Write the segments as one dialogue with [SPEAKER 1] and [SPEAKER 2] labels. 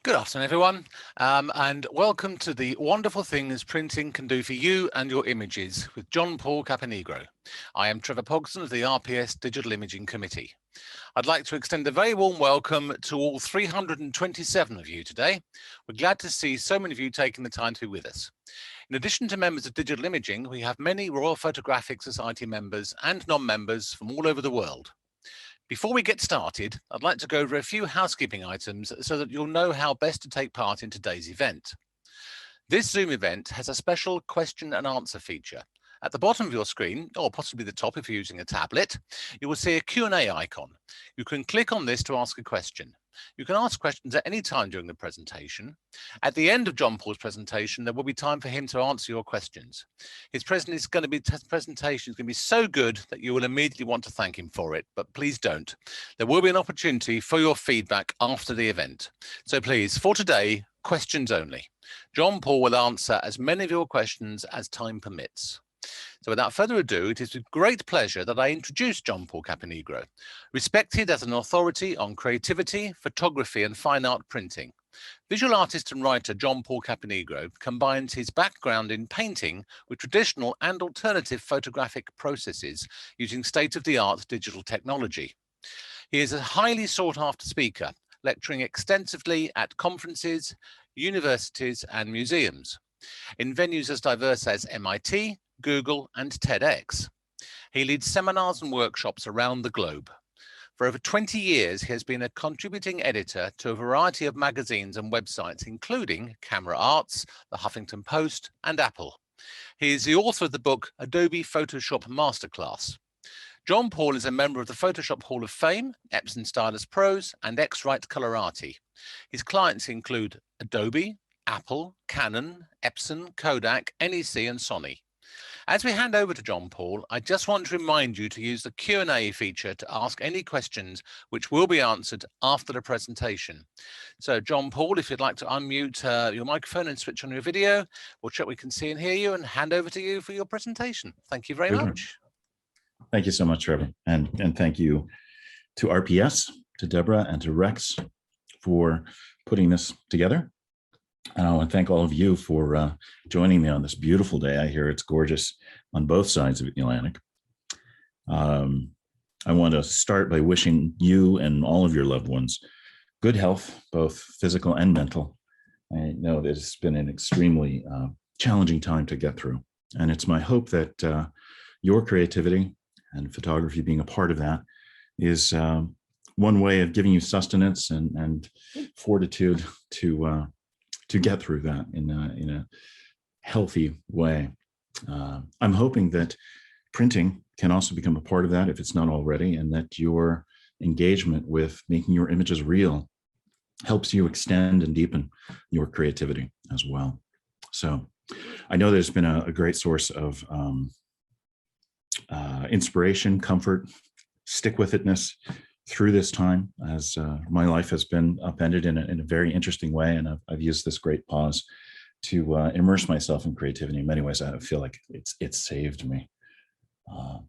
[SPEAKER 1] Good afternoon, everyone, and welcome to the wonderful things printing can do for you and your images with John Paul Caponigro. I am Trevor Pogson of the RPS Digital Imaging Committee. I'd like to extend a very warm welcome to all 327 of you today. We're glad to see so many of you taking the time to be with us. In addition to members of Digital Imaging, we have many Royal Photographic Society members and non-members from all over the world. Before we get started, I'd like to go over a few housekeeping items so that you'll know how best to take part in today's event. This Zoom event has a special question and answer feature. At the bottom of your screen, or possibly the top if you're using a tablet, you will see a Q&A icon. You can click on this to ask a question. You can ask questions at any time during the presentation. At the end of John Paul's presentation, there will be time for him to answer your questions. His presentation is going to be so good that you will immediately want to thank him for it, but please don't. There will be an opportunity for your feedback after the event. So please, for today, questions only. John Paul will answer as many of your questions as time permits. So without further ado, it is with great pleasure that I introduce John Paul Caponigro, respected as an authority on creativity, photography and fine art printing. Visual artist and writer John Paul Caponigro combines his background in painting with traditional and alternative photographic processes using state-of-the-art digital technology. He is a highly sought-after speaker, lecturing extensively at conferences, universities and museums, in venues as diverse as MIT, Google and TEDx. He leads seminars and workshops around the globe. For over 20 years, he has been a contributing editor to a variety of magazines and websites, including Camera Arts, The Huffington Post, and Apple. He is the author of the book Adobe Photoshop Masterclass. John Paul is a member of the Photoshop Hall of Fame, Epson Stylus Pros, and X-Rite Colorati. His clients include Adobe, Apple, Canon, Epson, Kodak, NEC, and Sony. As we hand over to John Paul, I just want to remind you to use the Q&A feature to ask any questions which will be answered after the presentation. So John Paul, if you'd like to unmute your microphone and switch on your video, we'll check we can see and hear you and hand over to you for your presentation. Thank you very much.
[SPEAKER 2] Thank you so much, Trevor. And thank you to RPS, to Deborah, and to Rex for putting this together. And I want to thank all of you for joining me on this beautiful day. I hear it's gorgeous on both sides of the Atlantic. I want to start by wishing you and all of your loved ones good health, both physical and mental. I know that it's been an extremely challenging time to get through. And it's my hope that your creativity and photography being a part of that is one way of giving you sustenance and fortitude to get through that in a healthy way. I'm hoping that printing can also become a part of that if it's not already, and that your engagement with making your images real helps you extend and deepen your creativity as well. So I know there's been a great source of inspiration, comfort, stick-with-itness through this time, as my life has been upended in a very interesting way, and I've used this great pause to immerse myself in creativity. In many ways, I feel like it's saved me.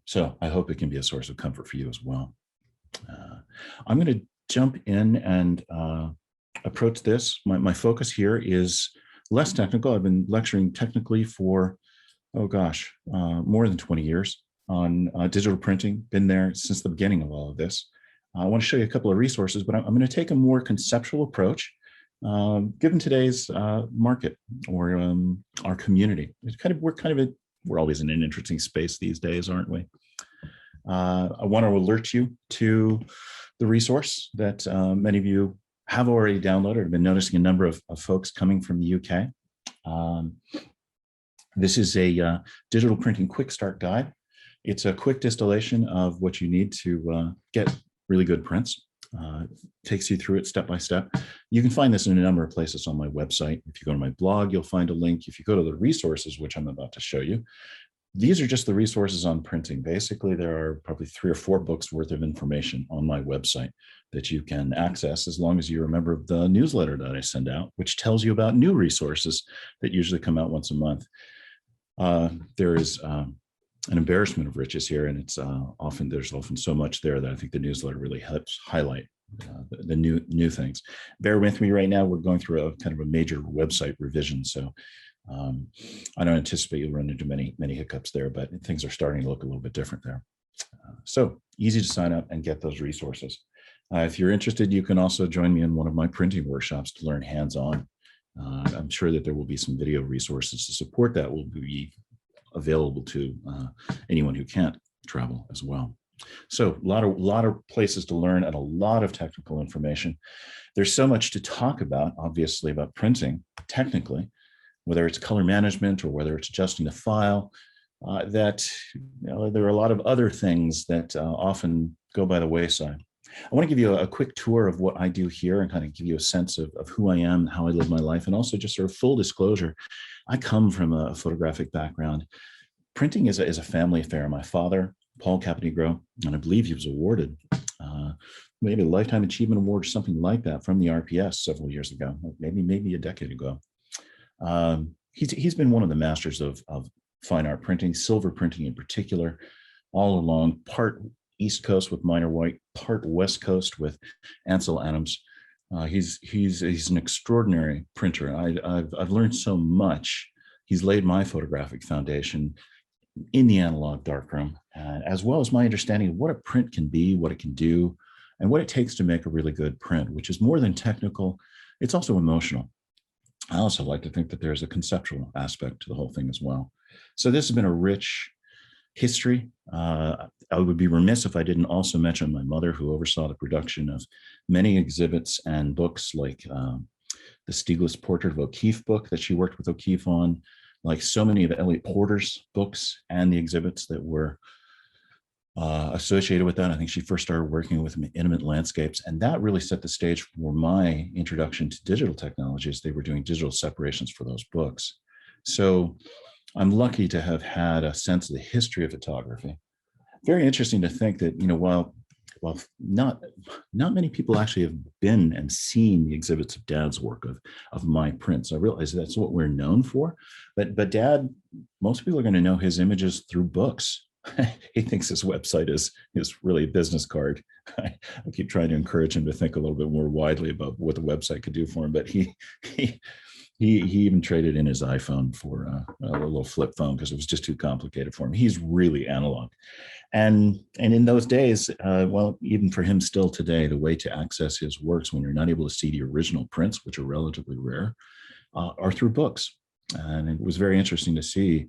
[SPEAKER 2] So I hope it can be a source of comfort for you as well. I'm going to jump in and approach this. My focus here is less technical. I've been lecturing technically for, oh gosh, more than 20 years on digital printing, been there since the beginning of all of this. I want to show you a couple of resources, but I'm going to take a more conceptual approach, given today's market or our community. We're always in an interesting space these days, aren't we? I want to alert you to the resource that many of you have already downloaded. I've been noticing a number of folks coming from the UK. This is a digital printing quick start guide. It's a quick distillation of what you need to get really good prints. Takes you through it step by step. You can find this in a number of places on my website. If you go to my blog, you'll find a link. If you go to the resources, which I'm about to show you, these are just the resources on printing. Basically, there are probably 3 or 4 books worth of information on my website that you can access as long as you're a member of the newsletter that I send out, which tells you about new resources that usually come out once a month. There is an embarrassment of riches here, and it's there's often so much there that I think the newsletter really helps highlight the new things. Bear with me right now. We're going through a kind of a major website revision, so I don't anticipate you'll run into many hiccups there, but things are starting to look a little bit different there. So easy to sign up and get those resources. If you're interested, you can also join me in one of my printing workshops to learn hands-on. I'm sure that there will be some video resources to support that will be available to anyone who can't travel as well. So a lot of places to learn and a lot of technical information. There's so much to talk about, obviously, about printing technically, whether it's color management or whether it's adjusting the file, that there are a lot of other things that often go by the wayside. I want to give you a quick tour of what I do here and kind of give you a sense of who I am, how I live my life, and also just sort of full disclosure. I come from a photographic background. Printing is a family affair. My father, Paul Caponigro, and I believe he was awarded maybe a Lifetime Achievement Award or something like that from the RPS several years ago, maybe a decade ago. He's been one of the masters of fine art printing, silver printing in particular, all along, part East Coast with Minor White, part West Coast with Ansel Adams. He's an extraordinary printer. I've learned so much. He's laid my photographic foundation in the analog darkroom, as well as my understanding of what a print can be, what it can do, and what it takes to make a really good print, which is more than technical. It's also emotional. I also like to think that there's a conceptual aspect to the whole thing as well. So this has been a rich history. I would be remiss if I didn't also mention my mother, who oversaw the production of many exhibits and books like the Stieglitz Portrait of O'Keeffe book that she worked with O'Keeffe on, like so many of Elliot Porter's books and the exhibits that were associated with that. I think she first started working with intimate landscapes, and that really set the stage for my introduction to digital technologies. They were doing digital separations for those books. So I'm lucky to have had a sense of the history of photography. Very interesting to think that, while not many people actually have been and seen the exhibits of Dad's work of my prints. I realize that's what we're known for, but Dad, most people are going to know his images through books. He thinks his website is really a business card. I keep trying to encourage him to think a little bit more widely about what the website could do for him, but he even traded in his iPhone for a little flip phone because it was just too complicated for him. He's really analog. And in those days, even for him still today, the way to access his works when you're not able to see the original prints, which are relatively rare, are through books. And it was very interesting to see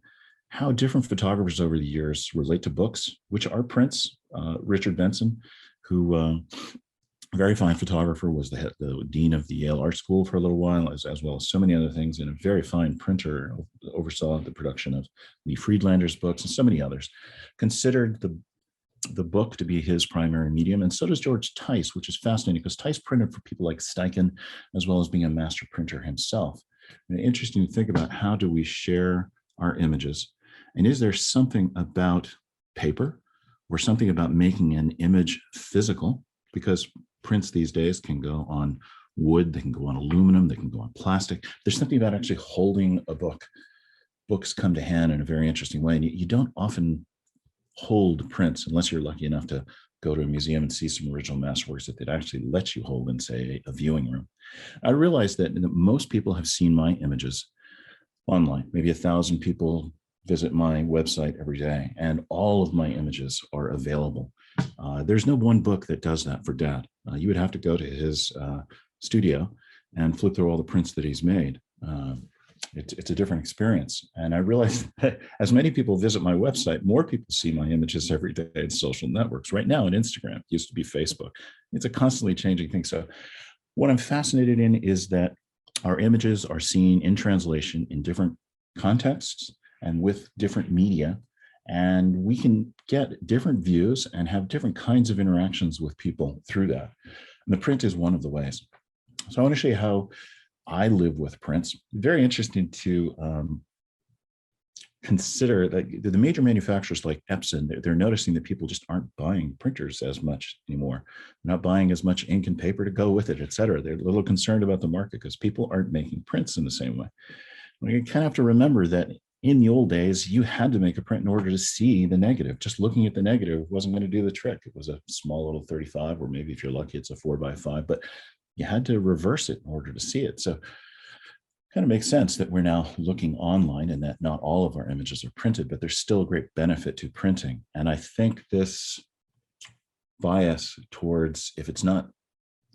[SPEAKER 2] how different photographers over the years relate to books, which are prints. Richard Benson, who a very fine photographer, was the dean of the Yale Art School for a little while, as well as so many other things, and a very fine printer, oversaw the production of Lee Friedlander's books and so many others, considered the book to be his primary medium. And so does George Tice, which is fascinating because Tice printed for people like Steichen, as well as being a master printer himself. And interesting to think about, how do we share our images? And is there something about paper or something about making an image physical? Because prints these days can go on wood, they can go on aluminum, they can go on plastic. There's something about actually holding a book. Books come to hand in a very interesting way. And you don't often hold prints unless you're lucky enough to go to a museum and see some original masterworks that they'd actually let you hold in, say, a viewing room. I realized that most people have seen my images online. Maybe 1,000 people visit my website every day, and all of my images are available. There's no one book that does that for Dad. You would have to go to his studio and flip through all the prints that he's made. It's a different experience. And I realized that as many people visit my website, more people see my images every day in social networks. Right now on Instagram, it used to be Facebook. It's a constantly changing thing. So what I'm fascinated in is that our images are seen in translation in different contexts and with different media, and we can get different views and have different kinds of interactions with people through that. And the print is one of the ways. So I want to show you how I live with prints. Very interesting to consider that the major manufacturers like Epson, they're noticing that people just aren't buying printers as much anymore. They're not buying as much ink and paper to go with it, et cetera. They're a little concerned about the market because people aren't making prints in the same way. You kind of have to remember that in the old days, you had to make a print in order to see the negative. Just looking at the negative wasn't going to do the trick. It was a small little 35, or maybe if you're lucky, it's a 4x5, but you had to reverse it in order to see it. So kind of makes sense that we're now looking online and that not all of our images are printed, but there's still a great benefit to printing. And I think this bias towards, if it's not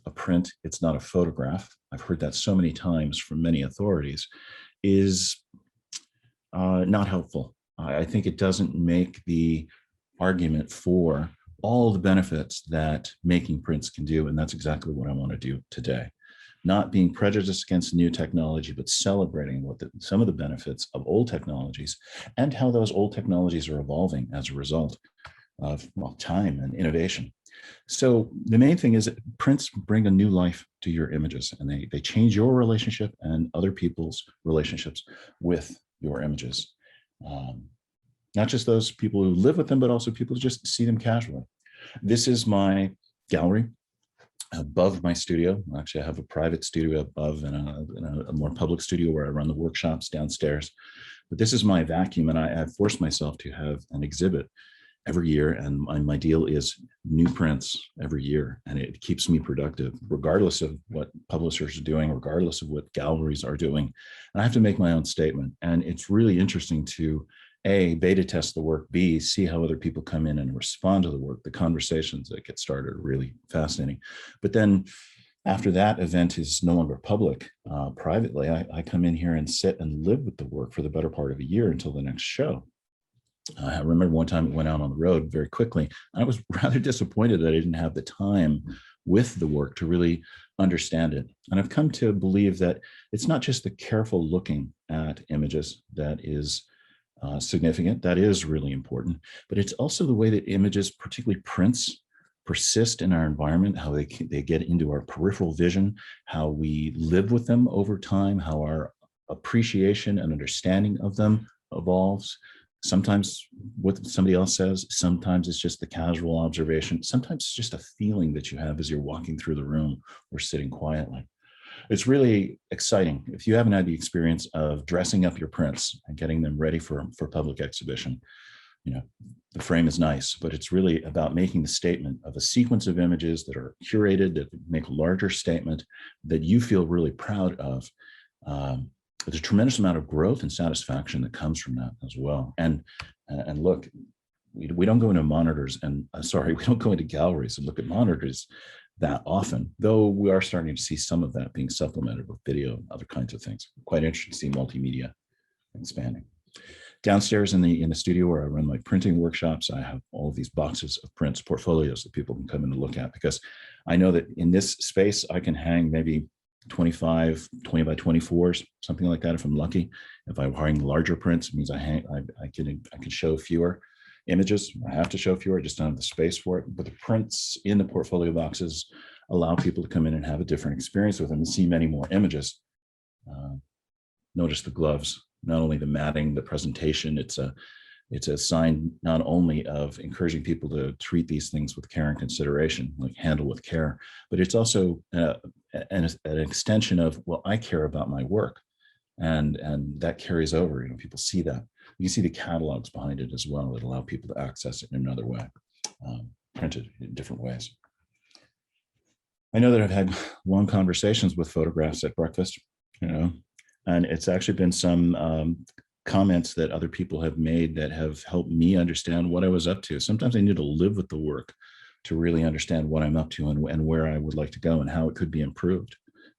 [SPEAKER 2] a print, it's not a photograph, I've heard that so many times from many authorities, is not helpful. I think it doesn't make the argument for all the benefits that making prints can do. And that's exactly what I want to do today. Not being prejudiced against new technology, but celebrating what some of the benefits of old technologies and how those old technologies are evolving as a result of, well, time and innovation. So the main thing is that prints bring a new life to your images, and they change your relationship and other people's relationships with your images. Not just those people who live with them, but also people who just see them casually. This is my gallery above my studio. Actually, I have a private studio above and a more public studio where I run the workshops downstairs. But this is my vacuum, and I've forced myself to have an exhibit every year, and my deal is new prints every year, and it keeps me productive regardless of what publishers are doing, regardless of what galleries are doing. And I have to make my own statement, and it's really interesting to A, beta test the work, B, see how other people come in and respond to the work. The conversations that get started are really fascinating. But then after that event is no longer public, privately, I come in here and sit and live with the work for the better part of a year until the next show. I remember one time it went out on the road very quickly. I was rather disappointed that I didn't have the time with the work to really understand it. And I've come to believe that it's not just the careful looking at images that is significant. That is really important, but it's also the way that images, particularly prints, persist in our environment, how they get into our peripheral vision, how we live with them over time, how our appreciation and understanding of them evolves. Sometimes what somebody else says, sometimes it's just the casual observation, sometimes it's just a feeling that you have as you're walking through the room or sitting quietly. It's really exciting. If you haven't had the experience of dressing up your prints and getting them ready for public exhibition, you know, the frame is nice, but it's really about making the statement of a sequence of images that are curated, that make a larger statement that you feel really proud of. There's a tremendous amount of growth and satisfaction that comes from that as well. And look, we don't go into monitors and we don't go into galleries and look at monitors that often, though we are starting to see some of that being supplemented with video and other kinds of things. Quite interesting to see multimedia expanding. Downstairs in the studio where I run my printing workshops, I have all of these boxes of prints, portfolios that people can come in and look at, because I know that in this space I can hang maybe 20 by 24s, something like that if I'm lucky. If I'm hiring larger prints, it means I can show fewer images. I have to show fewer, I just don't have the space for it. But the prints in the portfolio boxes allow people to come in and have a different experience with them and see many more images. Notice the gloves, not only the matting, the presentation, it's a sign not only of encouraging people to treat these things with care and consideration, like handle with care, but it's also an extension of, well, I care about my work, and that carries over. You know, people see that. You can see the catalogs behind it as well that allow people to access it in another way, printed in different ways. I know that I've had long conversations with photographs at breakfast, you know, and it's actually been some comments that other people have made that have helped me understand what I was up to. Sometimes I need to live with the work to really understand what I'm up to and where I would like to go and how it could be improved,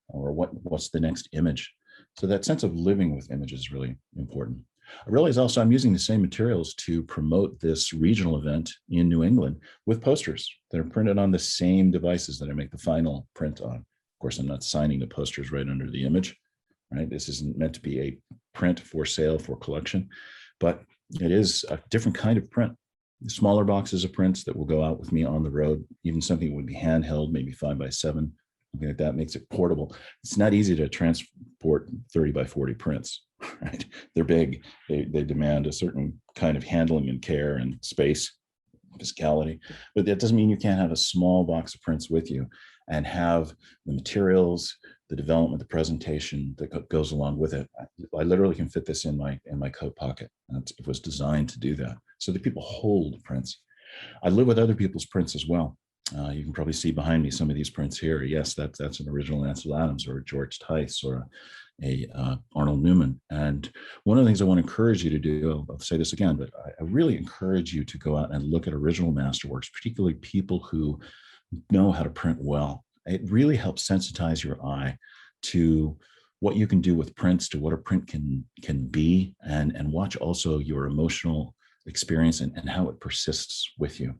[SPEAKER 2] or what's the next image. So that sense of living with images is really important. I realize also I'm using the same materials to promote this regional event in New England with posters that are printed on the same devices that I make the final print on. Of course, I'm not signing the posters right under the image, right? This isn't meant to be a print for sale for collection, but it is a different kind of print. Smaller boxes of prints that will go out with me on the road, even something that would be handheld, maybe 5x7, something like that, makes it portable. It's not easy to transport 30x40 prints, right? They're big. They demand a certain kind of handling and care and space, physicality, but that doesn't mean you can't have a small box of prints with you and have the materials, the development, the presentation that goes along with it. I literally can fit this in my coat pocket. It was designed to do that so that people hold prints. I live with other people's prints as well. You can probably see behind me some of these prints here. Yes, that's an original Ansel Adams or a George Tice or a Arnold Newman. And one of the things I want to encourage you to do, I'll say this again, but I really encourage you to go out and look at original masterworks, particularly people who know how to print well. It really helps sensitize your eye to what you can do with prints, to what a print can be, and watch also your emotional experience and how it persists with you.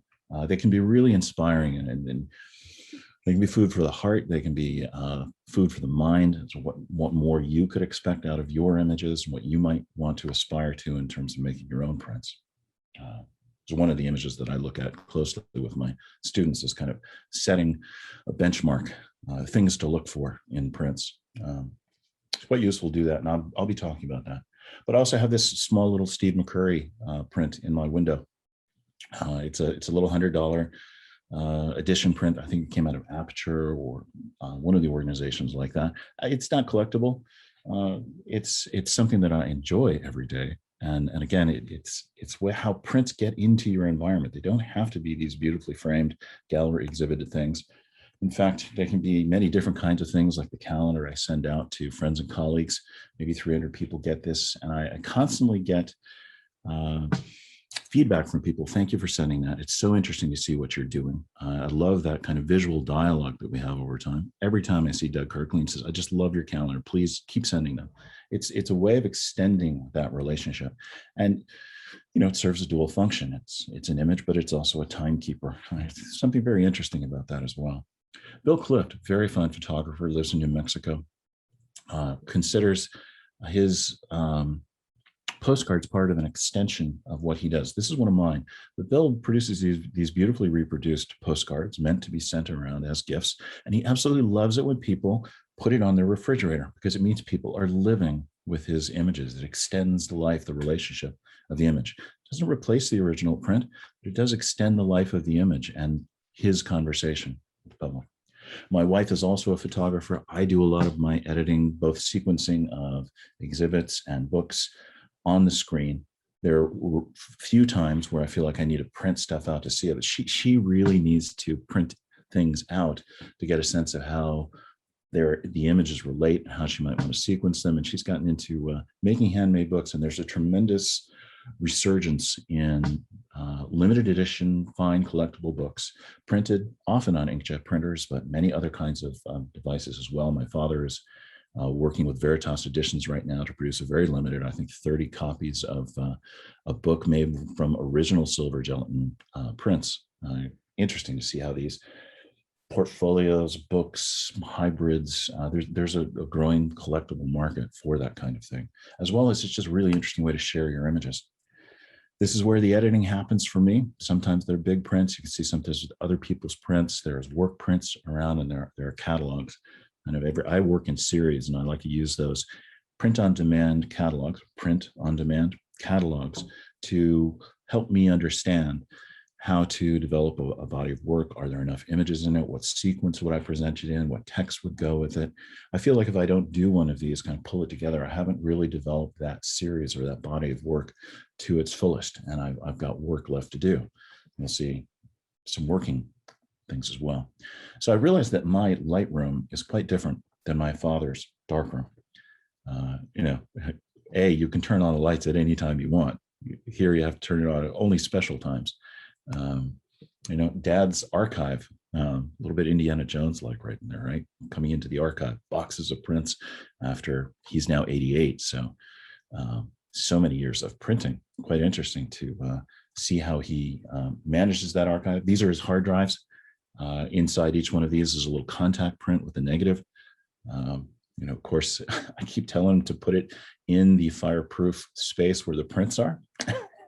[SPEAKER 2] They can be really inspiring, and they can be food for the heart. They can be food for the mind. So what more you could expect out of your images, what you might want to aspire to in terms of making your own prints. So one of the images that I look at closely with my students is kind of setting a benchmark, things to look for in prints. It's quite useful to do that, and I'll be talking about that. But I also have this small little Steve McCurry print in my window. It's a little $100 edition print. I think it came out of Aperture or one of the organizations like that. It's not collectible. It's something that I enjoy every day. And again, it's how prints get into your environment. They don't have to be these beautifully framed gallery exhibited things. In fact, there can be many different kinds of things, like the calendar I send out to friends and colleagues. Maybe 300 people get this, and I constantly get feedback from people. Thank you for sending that. It's so interesting to see what you're doing. I love that kind of visual dialogue that we have over time. Every time I see Doug Kirkland, he says, I just love your calendar. Please keep sending them. It's a way of extending that relationship. And it serves a dual function. It's an image, but it's also a timekeeper. There's something very interesting about that as well. Bill Clift, very fine photographer, lives in New Mexico, considers his postcards part of an extension of what he does. This is one of mine. But Bill produces these beautifully reproduced postcards meant to be sent around as gifts. And he absolutely loves it when people put it on their refrigerator, because it means people are living with his images. It extends the life, the relationship of the image. It doesn't replace the original print, but it does extend the life of the image and his conversation with the public. My wife is also a photographer. I do a lot of my editing, both sequencing of exhibits and books on the screen. There were few times where I feel like I need to print stuff out to see it, but she really needs to print things out to get a sense of how the images relate and how she might want to sequence them. And she's gotten into making handmade books, and there's a tremendous resurgence in limited edition, fine collectible books, printed often on inkjet printers, but many other kinds of devices as well. My father is working with Veritas Editions right now to produce a very limited, I think 30 copies of a book made from original silver gelatin prints. Interesting to see how these portfolios, books, hybrids, there's a growing collectible market for that kind of thing, as well as it's just a really interesting way to share your images. This is where the editing happens for me. Sometimes they're big prints. You can see sometimes other people's prints. There's work prints around, and there are catalogs. And I work in series, and I like to use those print-on-demand catalogs to help me understand how to develop a body of work. Are there enough images in it? What sequence would I present it in? What text would go with it? I feel like if I don't do one of these, kind of pull it together, I haven't really developed that series or that body of work to its fullest. And I've got work left to do. We'll see some working things as well. So I realized that my Lightroom is quite different than my father's darkroom. You can turn on the lights at any time you want. Here you have to turn it on at only special times. Dad's archive, a little bit Indiana Jones like right in there, right? Coming into the archive, boxes of prints after he's now 88. So many years of printing. Quite interesting to see how he manages that archive. These are his hard drives. Inside each one of these is a little contact print with a negative. Of course, I keep telling him to put it in the fireproof space where the prints are.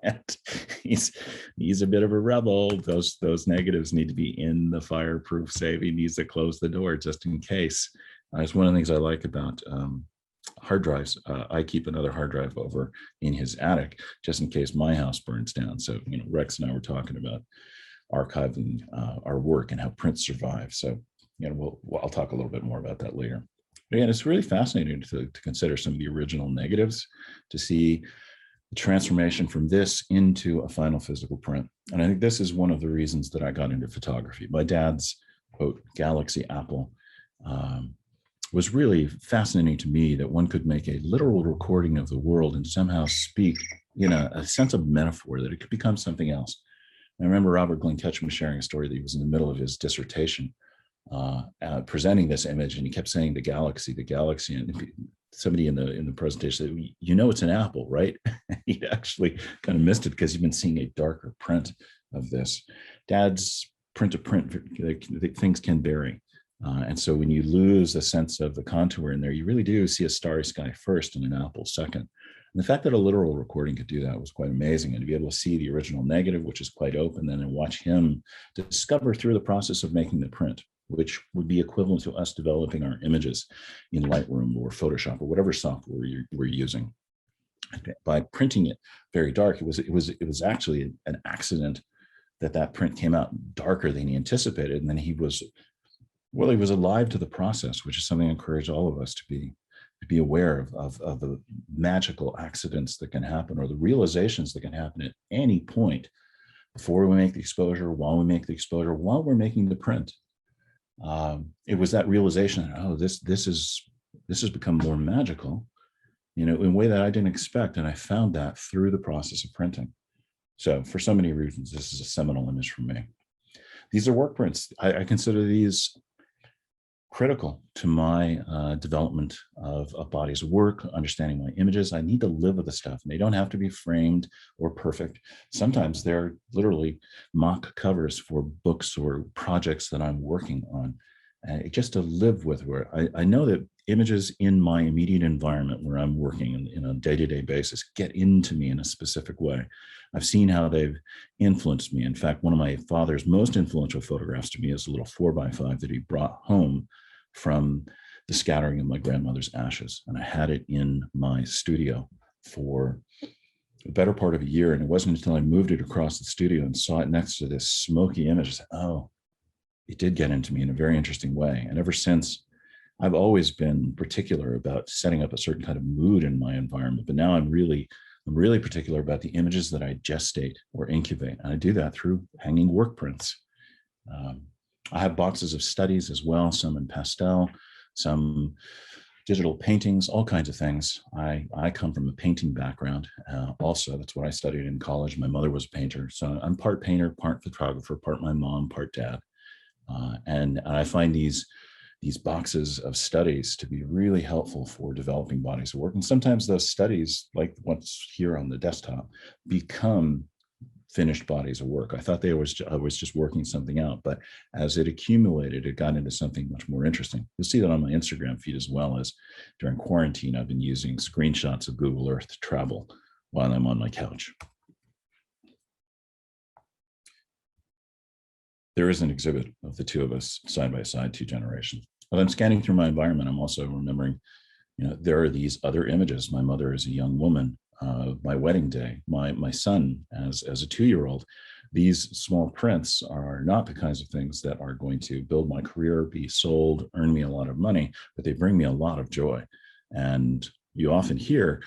[SPEAKER 2] And he's a bit of a rebel. Those negatives need to be in the fireproof safe. He needs to close the door just in case. It's one of the things I like about hard drives. I keep another hard drive over in his attic just in case my house burns down. So, Rex and I were talking about archiving our work and how prints survive. So, I'll talk a little bit more about that later. Again, it's really fascinating to consider some of the original negatives, to see the transformation from this into a final physical print. And I think this is one of the reasons that I got into photography. My dad's, quote, Galaxy Apple was really fascinating to me, that one could make a literal recording of the world and somehow speak in a sense of metaphor, that it could become something else. I remember Robert Glenn Ketchum sharing a story that he was in the middle of his dissertation presenting this image, and he kept saying the galaxy, and somebody in the presentation said, you know, it's an apple, right? He actually kind of missed it because he'd been seeing a darker print of this. Dad's print to print, things can vary. And so when you lose a sense of the contour in there, you really do see a starry sky first and an apple second. And the fact that a literal recording could do that was quite amazing. And to be able to see the original negative, which is quite open, then and watch him discover through the process of making the print, which would be equivalent to us developing our images in Lightroom or Photoshop or whatever software we're using. By printing it very dark, it was actually an accident that print came out darker than he anticipated. And then he was alive to the process, which is something I encourage all of us to be aware of the magical accidents that can happen, or the realizations that can happen at any point before we make the exposure, while we make the exposure, while we're making the print. It was that realization that, oh, this has become more magical, in a way that I didn't expect. And I found that through the process of printing. So for so many reasons, this is a seminal image for me. These are work prints. I consider these critical to my development of bodies of work, understanding my images. I need to live with the stuff, and they don't have to be framed or perfect. Sometimes they're literally mock covers for books or projects that I'm working on, just to live with where I know that images in my immediate environment where I'm working in a day-to-day basis get into me in a specific way. I've seen how they've influenced me. In fact, one of my father's most influential photographs to me is a little 4x5 that he brought home from the scattering of my grandmother's ashes. And I had it in my studio for the better part of a year. And it wasn't until I moved it across the studio and saw it next to this smoky image, I said, oh, it did get into me in a very interesting way. And ever since, I've always been particular about setting up a certain kind of mood in my environment. But now I'm really particular about the images that I gestate or incubate. And I do that through hanging work prints. I have boxes of studies as well, some in pastel, some digital paintings, all kinds of things. I come from a painting background. Also, that's what I studied in college. My mother was a painter. So I'm part painter, part photographer, part my mom, part dad. And I find these boxes of studies to be really helpful for developing bodies of work. And sometimes those studies, like what's here on the desktop, become finished bodies of work. I thought I was just working something out, but as it accumulated, it got into something much more interesting. You'll see that on my Instagram feed, as well as during quarantine, I've been using screenshots of Google Earth to travel while I'm on my couch. There is an exhibit of the two of us side by side, two generations. As I'm scanning through my environment, I'm also remembering, there are these other images. My mother as a young woman, my wedding day, my son as a 2-year-old. These small prints are not the kinds of things that are going to build my career, be sold, earn me a lot of money, but they bring me a lot of joy. And you often hear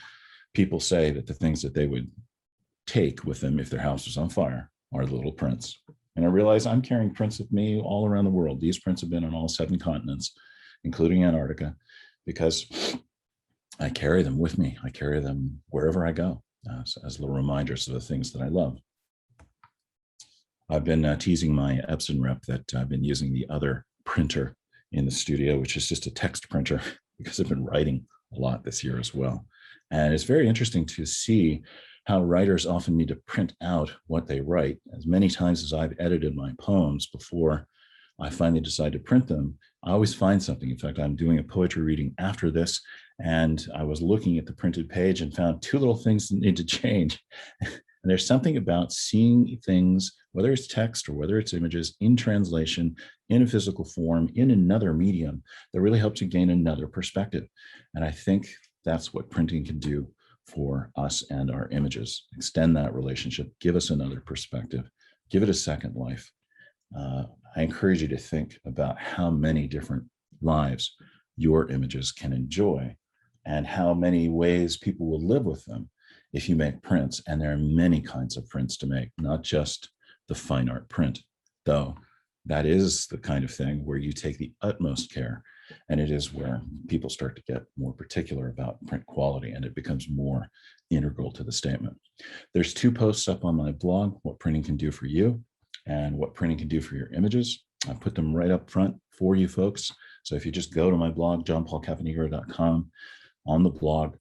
[SPEAKER 2] people say that the things that they would take with them if their house was on fire are the little prints. And I realize I'm carrying prints with me all around the world. These prints have been on all 7 continents, including Antarctica, because I carry them with me. I carry them wherever I go as little reminders of the things that I love. I've been teasing my Epson rep that I've been using the other printer in the studio, which is just a text printer, because I've been writing a lot this year as well. And it's very interesting to see how writers often need to print out what they write. As many times as I've edited my poems before I finally decide to print them, I always find something. In fact, I'm doing a poetry reading after this, and I was looking at the printed page and found 2 little things that need to change. And there's something about seeing things, whether it's text or whether it's images, in translation, in a physical form, in another medium, that really helps you gain another perspective. And I think that's what printing can do for us and our images. Extend that relationship, give us another perspective, give it a second life. I encourage you to think about how many different lives your images can enjoy and how many ways people will live with them if you make prints. And there are many kinds of prints to make, not just the fine art print, though that is the kind of thing where you take the utmost care. And it is where people start to get more particular about print quality, and it becomes more integral to the statement. There's 2 posts up on my blog, What Printing Can Do for You and What Printing Can Do for Your Images. I put them right up front for you folks. So if you just go to my blog, johnpaulcaponigro.com, on the blog,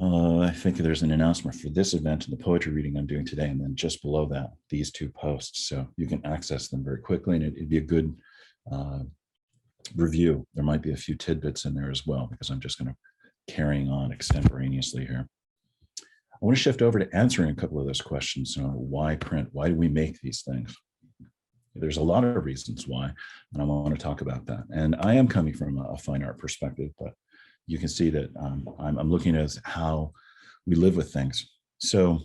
[SPEAKER 2] I think there's an announcement for this event and the poetry reading I'm doing today. And then just below that, these 2 posts. So you can access them very quickly, and it'd be a good review. There might be a few tidbits in there as well, because I'm just going to carrying on extemporaneously here. I want to shift over to answering a couple of those questions. Why print? Why do we make these things? There's a lot of reasons why, and I want to talk about that. And I am coming from a fine art perspective, but you can see that I'm looking at how we live with things. So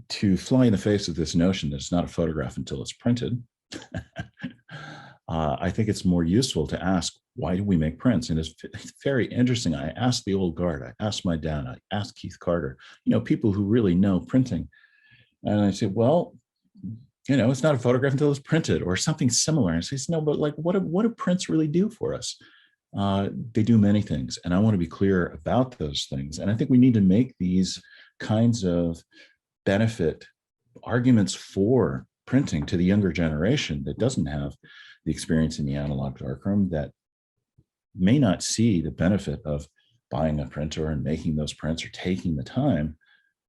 [SPEAKER 2] to fly in the face of this notion that it's not a photograph until it's printed, I think it's more useful to ask, why do we make prints? And it's very interesting. I asked the old guard, I asked my dad, I asked Keith Carter, people who really know printing. And I said, well, it's not a photograph until it's printed, or something similar. And he says, no, but like, what do prints really do for us? They do many things, and I want to be clear about those things. And I think we need to make these kinds of benefit arguments for printing to the younger generation that doesn't have the experience in the analog darkroom, that may not see the benefit of buying a printer and making those prints or taking the time.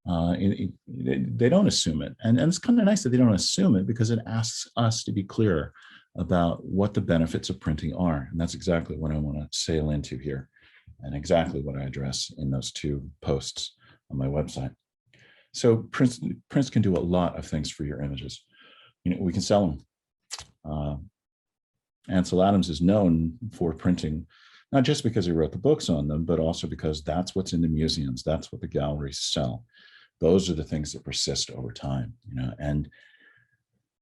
[SPEAKER 2] They don't assume it. And it's kind of nice that they don't assume it, because it asks us to be clear about what the benefits of printing are. And that's exactly what I want to sail into here, and exactly what I address in those 2 posts on my website. So prints can do a lot of things for your images. We can sell them. Ansel Adams is known for printing, not just because he wrote the books on them, but also because that's what's in the museums. That's what the galleries sell. Those are the things that persist over time, and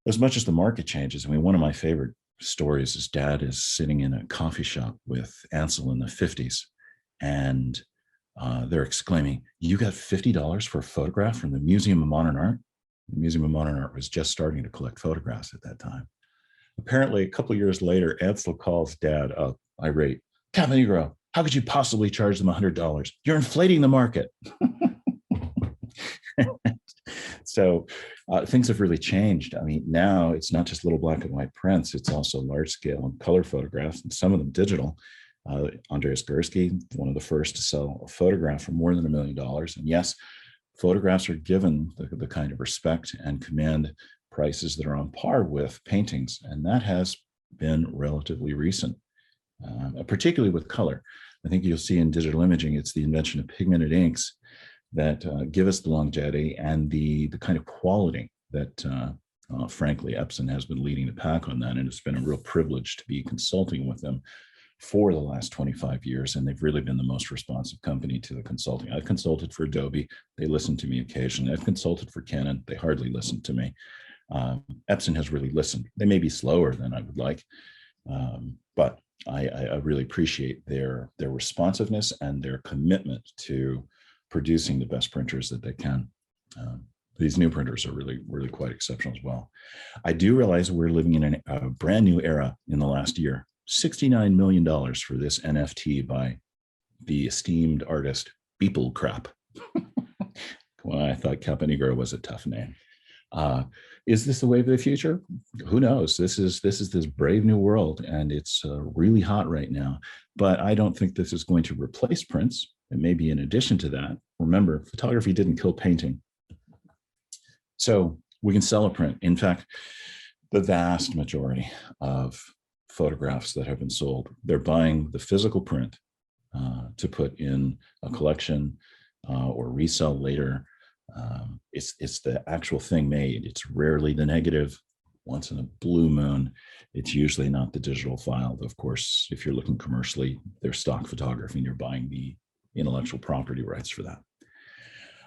[SPEAKER 2] as much as the market changes. One of my favorite stories, his dad is sitting in a coffee shop with Ansel in the 50s, and they're exclaiming, "You got $50 for a photograph from the Museum of Modern Art?" The Museum of Modern Art was just starting to collect photographs at that time. Apparently, a couple of years later, Ansel calls Dad up, irate. "Caponigro, how could you possibly charge them $100? You're inflating the market." So things have really changed. Now it's not just little black and white prints, it's also large scale and color photographs, and some of them digital. Andreas Gursky, one of the first to sell a photograph for more than $1 million. And yes, photographs are given the kind of respect and command prices that are on par with paintings. And that has been relatively recent, particularly with color. I think you'll see in digital imaging, it's the invention of pigmented inks that give us the longevity and the kind of quality that, frankly, Epson has been leading the pack on that. And it's been a real privilege to be consulting with them for the last 25 years. And they've really been the most responsive company to the consulting. I've consulted for Adobe. They listen to me occasionally. I've consulted for Canon. They hardly listen to me. Epson has really listened. They may be slower than I would like, but I really appreciate their responsiveness and their commitment to producing the best printers that they can. These new printers are really, really quite exceptional as well. I do realize we're living in a brand new era in the last year. $69 million for this NFT by the esteemed artist Beeple Crap. Well, I thought Caponigro was a tough name. Is this the wave of the future? Who knows? This is this brave new world, and it's really hot right now. But I don't think this is going to replace prints. It may be in addition to that. Remember, photography didn't kill painting. So we can sell a print. In fact, the vast majority of photographs that have been sold, they're buying the physical print to put in a collection or resell later. It's the actual thing made. It's rarely the negative. Once in a blue moon, it's usually not the digital file. Of course, if you're looking commercially, there's stock photography and you're buying the intellectual property rights for that.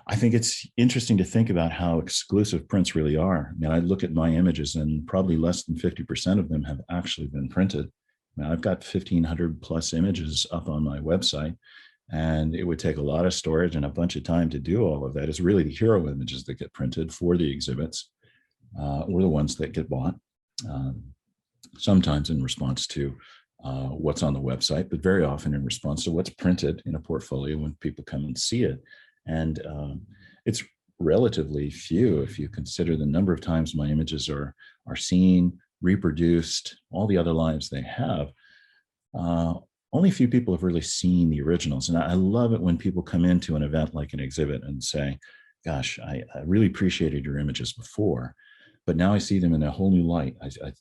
[SPEAKER 2] I think it's interesting to think about how exclusive prints really are. I mean, I look at my images and probably less than 50% of them have actually been printed. mean, I've got 1,500 plus images up on my website, and it would take a lot of storage and a bunch of time to do all of that. It's really the hero images that get printed for the exhibits, or the ones that get bought, sometimes in response to what's on the website, but very often in response to what's printed in a portfolio when people come and see it. And it's relatively few if you consider the number of times my images are seen, reproduced, all the other lives they have. Only a few people have really seen the originals. And I love it when people come into an event like an exhibit and say, gosh, I really appreciated your images before, but now I see them in a whole new light.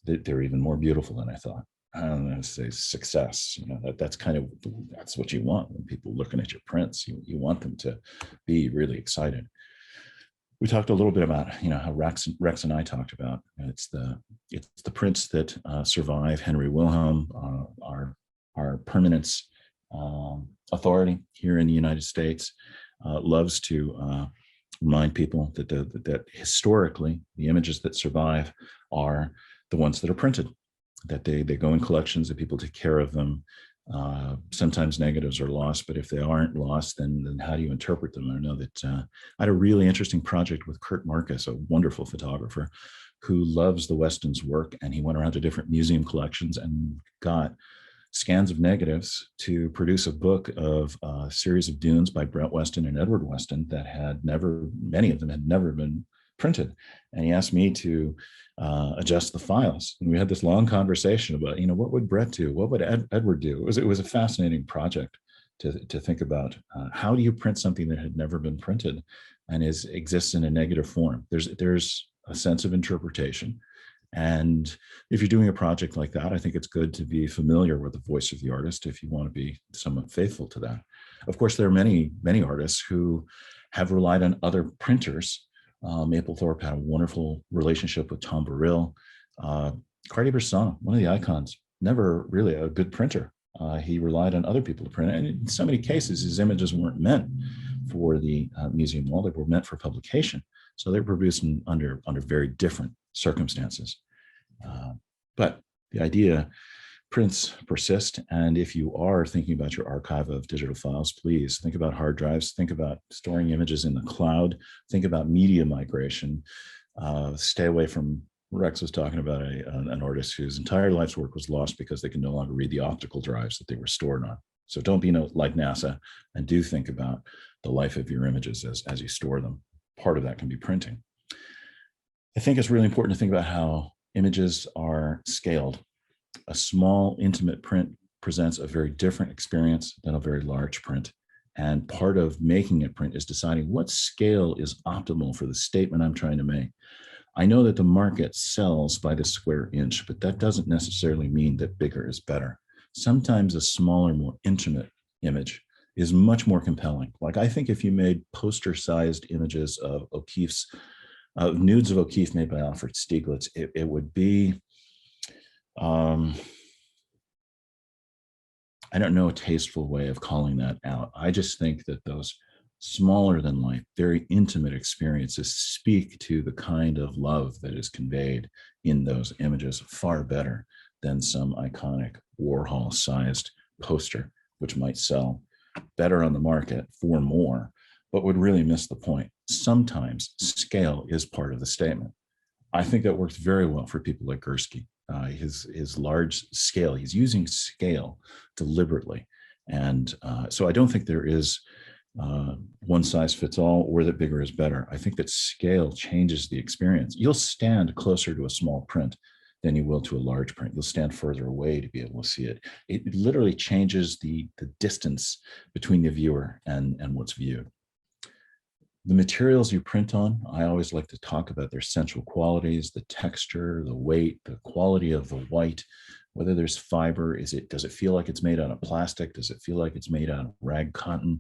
[SPEAKER 2] They're even more beautiful than I thought. I don't know, say success. That's what you want when people looking at your prints. You want them to be really excited. We talked a little bit about how Rex and I talked about it's the prints that survive. Henry Wilhelm, our permanence authority here in the United States, loves to remind people that historically the images that survive are the ones that are printed, that they go in collections, that people take care of them. Sometimes negatives are lost, but if they aren't lost, then how do you interpret them? I know that I had a really interesting project with Kurt Marcus, a wonderful photographer who loves the Weston's work, and he went around to different museum collections and got scans of negatives to produce a book of a series of dunes by Brent Weston and Edward Weston that many of them had never been printed. And he asked me to adjust the files. And we had this long conversation about, what would Brett do? What would Edward do? It was a fascinating project to think about. How do you print something that had never been printed and exists in a negative form? There's a sense of interpretation. And if you're doing a project like that, I think it's good to be familiar with the voice of the artist if you want to be somewhat faithful to that. Of course, there are many, many artists who have relied on other printers. Mapplethorpe had a wonderful relationship with Tom Burrill. Cartier-Bresson, one of the icons, never really a good printer. He relied on other people to print it. And in so many cases, his images weren't meant for the museum wall. They were meant for publication. So they were produced under very different circumstances. But the idea, prints persist. And if you are thinking about your archive of digital files, please think about hard drives, think about storing images in the cloud, think about media migration. Stay away from, Rex was talking about an artist whose entire life's work was lost because they can no longer read the optical drives that they were stored on. So don't be like NASA, and do think about the life of your images as you store them. Part of that can be printing. I think it's really important to think about how images are scaled. A small, intimate print presents a very different experience than a very large print. And part of making a print is deciding what scale is optimal for the statement I'm trying to make. I know that the market sells by the square inch, but that doesn't necessarily mean that bigger is better. Sometimes a smaller, more intimate image is much more compelling. Like, I think if you made poster-sized images of O'Keeffe's, nudes of O'Keeffe made by Alfred Stieglitz, it would be, I don't know a tasteful way of calling that out. I just think that those smaller than life, very intimate experiences speak to the kind of love that is conveyed in those images far better than some iconic Warhol-sized poster, which might sell better on the market for more, but would really miss the point. Sometimes scale is part of the statement. I think that works very well for people like Gursky. His large scale, he's using scale deliberately. And so I don't think there is one size fits all, or that bigger is better. I think that scale changes the experience. You'll stand closer to a small print than you will to a large print. You'll stand further away to be able to see it. It literally changes the distance between the viewer and what's viewed. The materials you print on, I always like to talk about their central qualities, the texture, the weight, the quality of the white, whether there's fiber. Does it feel like it's made out of plastic? Does it feel like it's made out of rag cotton?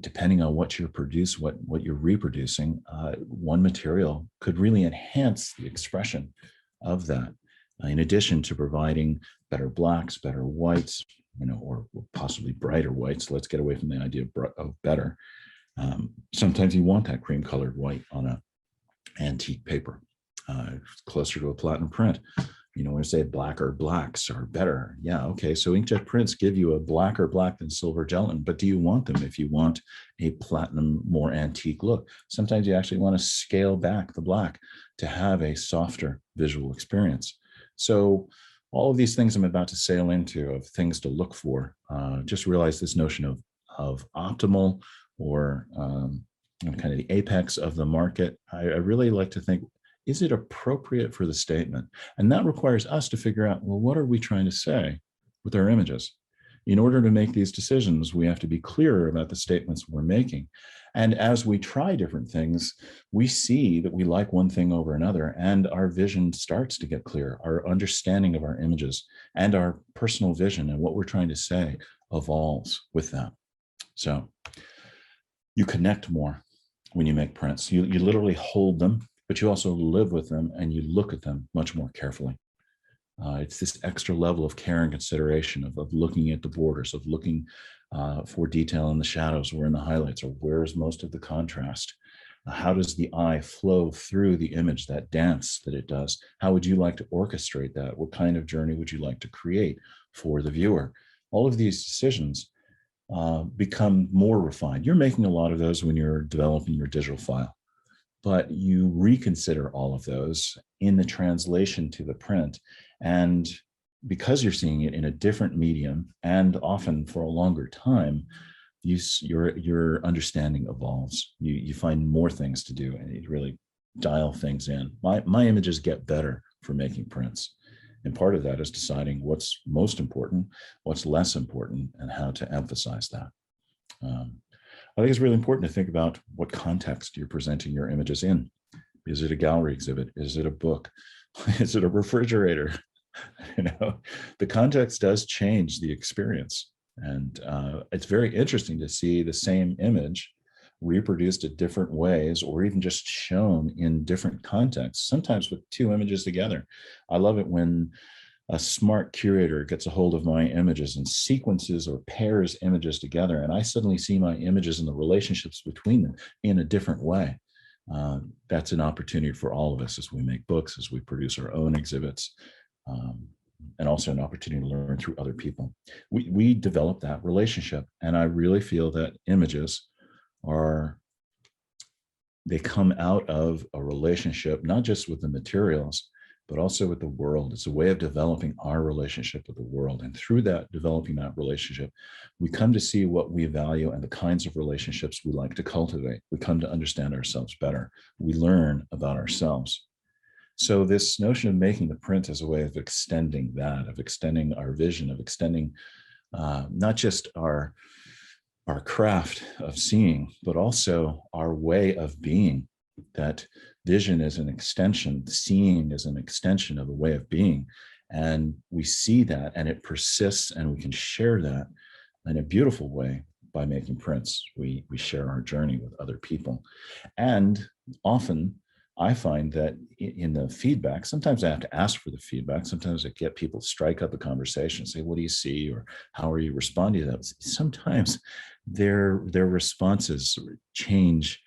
[SPEAKER 2] Depending on what you produce, what you're reproducing, one material could really enhance the expression of that. In addition to providing better blacks, better whites, or possibly brighter whites. Let's get away from the idea of better. Sometimes you want that cream colored white on an antique paper, closer to a platinum print. You know, when I say blacker blacks are better. Yeah, okay. So inkjet prints give you a blacker black than silver gelatin, but do you want them if you want a platinum, more antique look? Sometimes you actually want to scale back the black to have a softer visual experience. So all of these things I'm about to sail into of things to look for, just realize this notion of optimal or kind of the apex of the market. I really like to think, is it appropriate for the statement? And that requires us to figure out, well, what are we trying to say with our images? In order to make these decisions, we have to be clearer about the statements we're making. And as we try different things, we see that we like one thing over another, and our vision starts to get clear. Our understanding of our images and our personal vision and what we're trying to say evolves with that. So you connect more when you make prints. You literally hold them, but you also live with them and you look at them much more carefully. It's this extra level of care and consideration of looking at the borders, of looking for detail in the shadows or in the highlights, or where's most of the contrast. How does the eye flow through the image, that dance that it does? How would you like to orchestrate that? What kind of journey would you like to create for the viewer? All of these decisions become more refined. You're making a lot of those when you're developing your digital file, but you reconsider all of those in the translation to the print. And because you're seeing it in a different medium and often for a longer time, your understanding evolves. You find more things to do and you really dial things in. My images get better for making prints. And part of that is deciding what's most important, what's less important, and how to emphasize that. I think it's really important to think about what context you're presenting your images in. Is it a gallery exhibit? Is it a book? Is it a refrigerator? You know, the context does change the experience. And it's very interesting to see the same image reproduced in different ways, or even just shown in different contexts, sometimes with two images together. I love it when a smart curator gets a hold of my images and sequences or pairs images together, and I suddenly see my images and the relationships between them in a different way. That's an opportunity for all of us as we make books, as we produce our own exhibits, and also an opportunity to learn through other people. We develop that relationship, and I really feel that images they come out of a relationship, not just with the materials, but also with the world. It's a way of developing our relationship with the world. And through that, developing that relationship, we come to see what we value and the kinds of relationships we like to cultivate. We come to understand ourselves better. We learn about ourselves. So this notion of making the print as a way of extending that, of extending our vision, of extending not just our craft of seeing, but also our way of being. That vision is an extension, seeing is an extension of a way of being. And we see that and it persists, and we can share that in a beautiful way by making prints. We share our journey with other people. And often I find that in the feedback, sometimes I have to ask for the feedback. Sometimes I get people to strike up a conversation, say, what do you see? Or how are you responding to that? Sometimes their responses change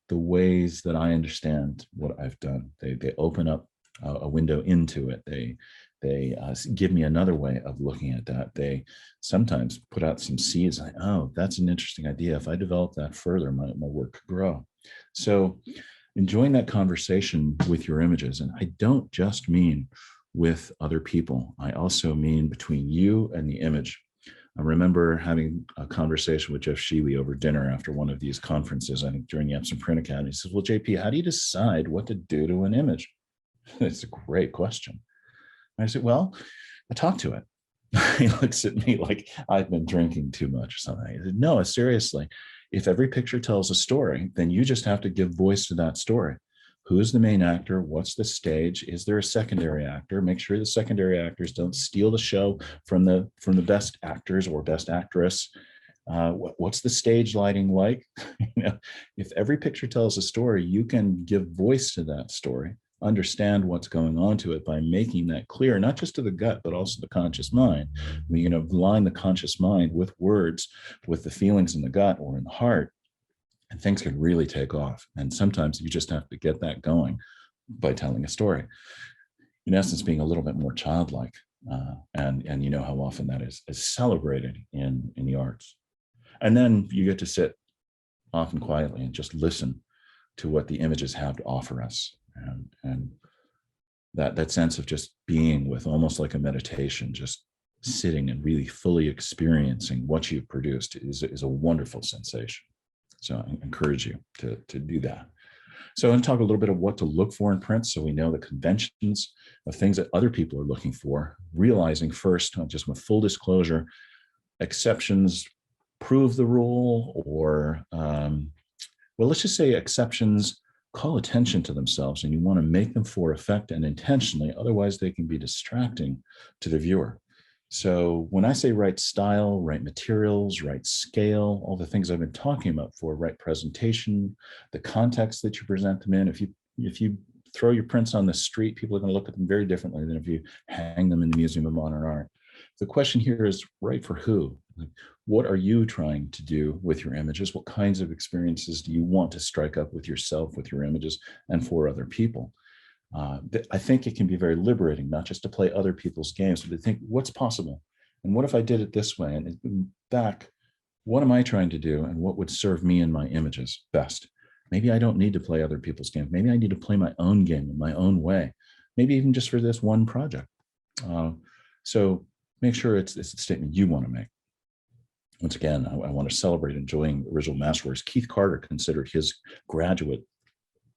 [SPEAKER 2] the ways that I understand what I've done. They open up a window into it. They give me another way of looking at that. They sometimes put out some seeds like, oh, that's an interesting idea. If I develop that further, my work could grow. So enjoying that conversation with your images. And I don't just mean with other people. I also mean between you and the image. I remember having a conversation with Jeff Sheely over dinner after one of these conferences, I think during the Epson Print Academy. He says, well, JP, how do you decide what to do to an image? It's a great question. And I said, well, I talk to it. He looks at me like I've been drinking too much or something. I said, no, seriously. If every picture tells a story, then you just have to give voice to that story. Who's the main actor? What's the stage? Is there a secondary actor? Make sure the secondary actors don't steal the show from the best actors or best actress. What's the stage lighting like? If every picture tells a story, you can give voice to that story, understand what's going on to it by making that clear, not just to the gut, but also the conscious mind. We align the conscious mind with words, with the feelings in the gut or in the heart, and things can really take off. And sometimes you just have to get that going by telling a story. in essence, being a little bit more childlike. And you know how often that is celebrated in the arts. And then you get to sit often quietly and just listen to what the images have to offer us. And that sense of just being with, almost like a meditation, just sitting and really fully experiencing what you've produced is a wonderful sensation. So I encourage you to do that. So I'm going to talk a little bit of what to look for in prints, so we know the conventions of things that other people are looking for, realizing first, just with full disclosure, exceptions prove the rule, or, well, let's just say exceptions call attention to themselves, and you want to make them for effect and intentionally, otherwise they can be distracting to the viewer. So when I say right style, right materials, right scale, all the things I've been talking about for right presentation, the context that you present them in, if you throw your prints on the street, people are going to look at them very differently than if you hang them in the Museum of Modern Art. The question here is, right for who? Like, what are you trying to do with your images? What kinds of experiences do you want to strike up with yourself, with your images, and for other people? I think it can be very liberating, not just to play other people's games, but to think, what's possible? And what if I did it this way? And back, what am I trying to do? And what would serve me in my images best? Maybe I don't need to play other people's games. Maybe I need to play my own game in my own way. Maybe even just for this one project. So make sure it's a statement you want to make. Once again, I want to celebrate enjoying original masterworks. Keith Carter considered his graduate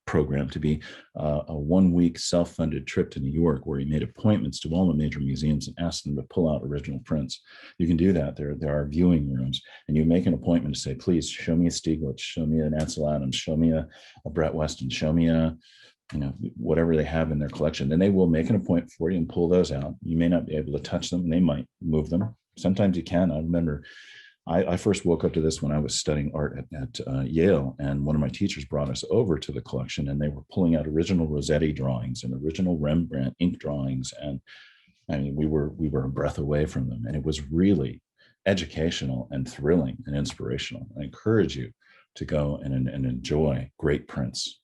[SPEAKER 2] program to be a one-week self-funded trip to New York, where he made appointments to all the major museums and asked them to pull out original prints. You can do that. There are viewing rooms, and you make an appointment to say, please show me a Stieglitz, show me an Ansel Adams, show me a Brett Weston, show me a, whatever they have in their collection. And they will make an appointment for you and pull those out. You may not be able to touch them, and they might move them. Sometimes you can. I remember I first woke up to this when I was studying art at Yale, and one of my teachers brought us over to the collection, and they were pulling out original Rossetti drawings and original Rembrandt ink drawings. And I mean, we were a breath away from them, and it was really educational and thrilling and inspirational. I encourage you to go and enjoy great prints.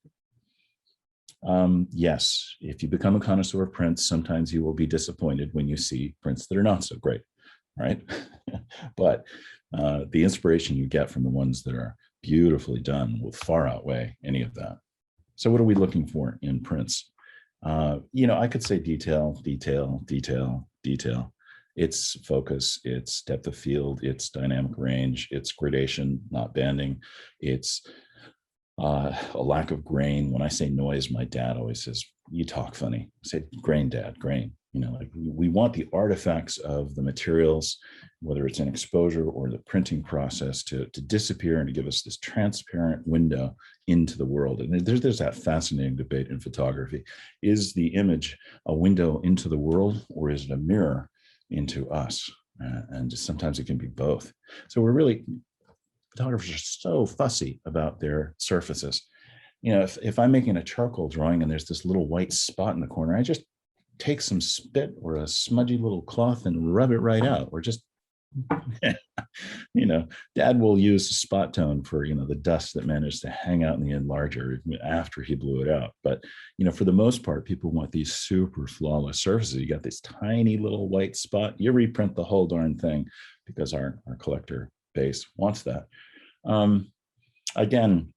[SPEAKER 2] Yes, if you become a connoisseur of prints, sometimes you will be disappointed when you see prints that are not so great, right? But the inspiration you get from the ones that are beautifully done will far outweigh any of that. So what are we looking for in prints? I could say detail, detail, detail, detail. It's focus, it's depth of field, it's dynamic range, it's gradation, not banding. It's a lack of grain. When I say noise, my dad always says, you talk funny. I say, grain, Dad, grain. Like we want the artifacts of the materials, whether it's an exposure or the printing process, to disappear and to give us this transparent window into the world. And there's that fascinating debate in photography. Is the image a window into the world, or is it a mirror into us? And sometimes it can be both. So photographers are so fussy about their surfaces. If I'm making a charcoal drawing and there's this little white spot in the corner, I just take some spit or a smudgy little cloth and rub it right out, or just, Dad will use spot tone for, the dust that managed to hang out in the enlarger after he blew it out. But, for the most part, people want these super flawless surfaces. You got this tiny little white spot, you reprint the whole darn thing, because our collector base wants that. Again,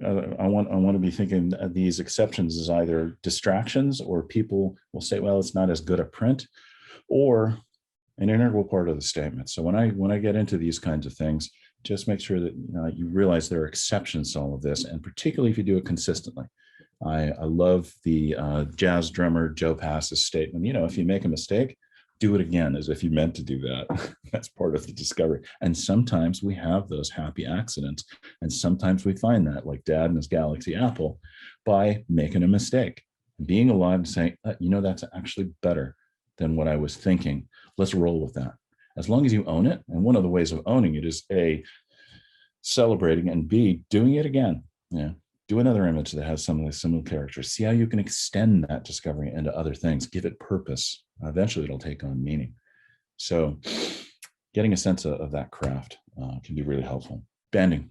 [SPEAKER 2] I want to be thinking of these exceptions as either distractions, or people will say, well, it's not as good a print, or an integral part of the statement. So when I get into these kinds of things, just make sure that you realize there are exceptions to all of this, and particularly if you do it consistently. I love the jazz drummer Joe Pass's statement. If you make a mistake, do it again, as if you meant to do that. That's part of the discovery. And sometimes we have those happy accidents. And sometimes we find that, like Dad and his Galaxy Apple, by making a mistake, being alive and saying, that's actually better than what I was thinking. Let's roll with that. As long as you own it. And one of the ways of owning it is A, celebrating, and B, doing it again. Do another image that has some of the similar characters. See how you can extend that discovery into other things. Give it purpose. Eventually, it'll take on meaning. So getting a sense of that craft can be really helpful. Banding.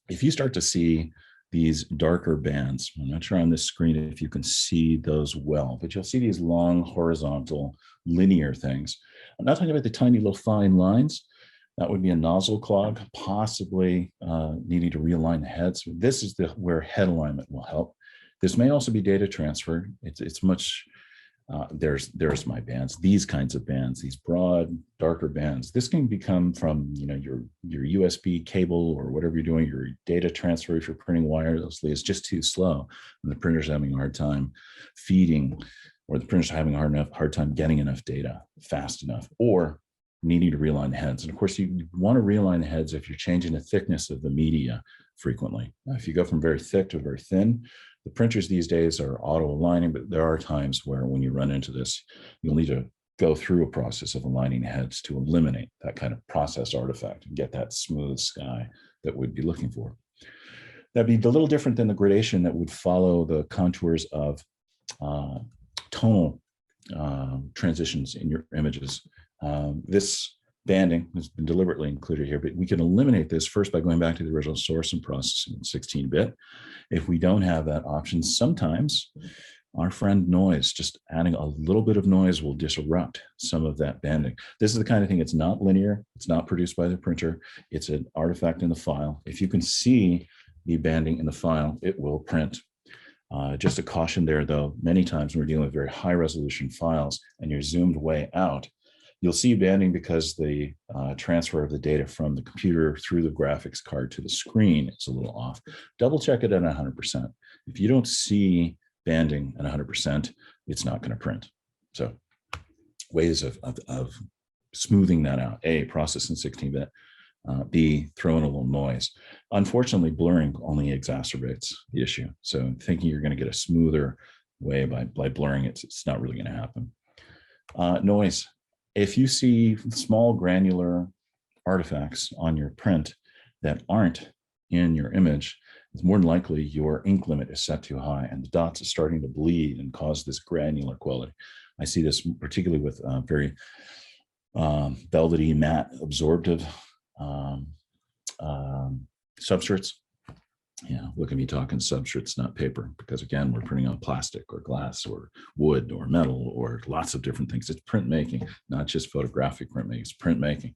[SPEAKER 2] If you start to see these darker bands. I'm not sure on this screen if you can see those well, but you'll see these long horizontal linear things. I'm not talking about the tiny little fine lines. That would be a nozzle clog, possibly needing to realign the heads. This is where head alignment will help. This may also be data transfer. It's much, there's my bands, these kinds of bands, these broad, darker bands. This can become from your USB cable or whatever you're doing, your data transfer if you're printing wirelessly is just too slow, and the printer's having a hard time feeding, or the printer's having a hard time getting enough data fast enough, or needing to realign the heads. And of course, you want to realign the heads if you're changing the thickness of the media frequently. Now, if you go from very thick to very thin, the printers these days are auto-aligning, but there are times where when you run into this, you'll need to go through a process of aligning heads to eliminate that kind of process artifact and get that smooth sky that we'd be looking for. That'd be a little different than the gradation that would follow the contours of tonal transitions in your images. This banding has been deliberately included here, but we can eliminate this first by going back to the original source and processing in 16-bit. If we don't have that option, sometimes our friend noise, just adding a little bit of noise will disrupt some of that banding. This is the kind of thing, it's not linear, it's not produced by the printer, it's an artifact in the file. If you can see the banding in the file, it will print. Just a caution there though, many times when we're dealing with very high resolution files and you're zoomed way out, you'll see banding because the transfer of the data from the computer through the graphics card to the screen is a little off. Double check it at 100%. If you don't see banding at 100%, it's not going to print. So ways of smoothing that out. A, process in 16-bit. B, throw in a little noise. Unfortunately, blurring only exacerbates the issue. So thinking you're going to get a smoother way by blurring it, it's not really going to happen. Noise. If you see small granular artifacts on your print that aren't in your image, it's more than likely your ink limit is set too high and the dots are starting to bleed and cause this granular quality. I see this particularly with very velvety, matte, absorptive substrates. Yeah, look at me talking substrates, not paper, because again, we're printing on plastic or glass or wood or metal or lots of different things. It's printmaking, not just photographic printmaking, it's printmaking.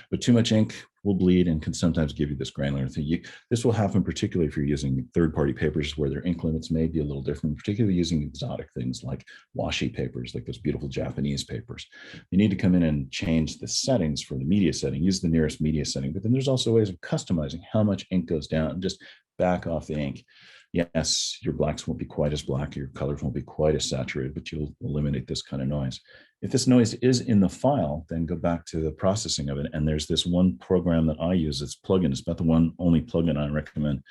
[SPEAKER 2] But too much ink will bleed and can sometimes give you this granular thing. This will happen particularly if you're using third-party papers where their ink limits may be a little different, particularly using exotic things like washi papers, like those beautiful Japanese papers. You need to come in and change the settings for the media setting, use the nearest media setting, but then there's also ways of customizing how much ink goes down and just back off the ink. Yes, your blacks won't be quite as black, your colors won't be quite as saturated, but you'll eliminate this kind of noise. If this noise is in the file, then go back to the processing of it. And there's this one program that I use, it's plugin. It's about the one only plugin I recommend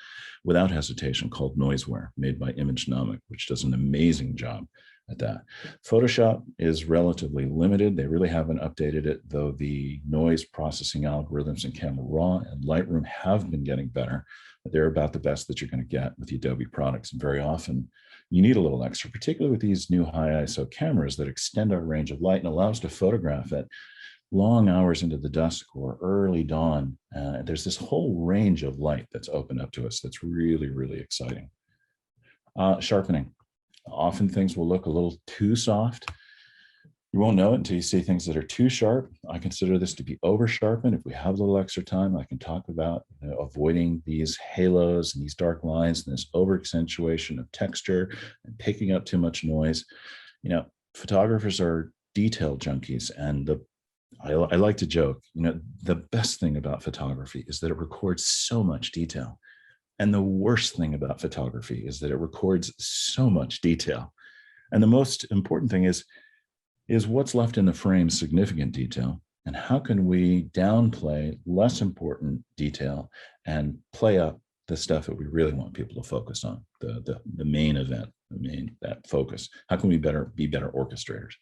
[SPEAKER 2] without hesitation called Noiseware, made by Imagenomic, which does an amazing job at that. Photoshop is relatively limited. They really haven't updated it, though the noise processing algorithms in Camera Raw and Lightroom have been getting better. They're about the best that you're going to get with the Adobe products. And very often you need a little extra, particularly with these new high ISO cameras that extend our range of light and allow us to photograph at long hours into the dusk or early dawn. There's this whole range of light that's opened up to us that's really, really exciting. Sharpening. Often things will look a little too soft. You won't know it until you see things that are too sharp. I consider this to be over sharpened. If we have a little extra time, I can talk about avoiding these halos and these dark lines and this over accentuation of texture and picking up too much noise. Photographers are detail junkies, and I like to joke, the best thing about photography is that it records so much detail. And the worst thing about photography is that it records so much detail. And the most important thing is what's left in the frame significant detail, and how can we downplay less important detail and play up the stuff that we really want people to focus on, the main event, that focus. How can we be better orchestrators?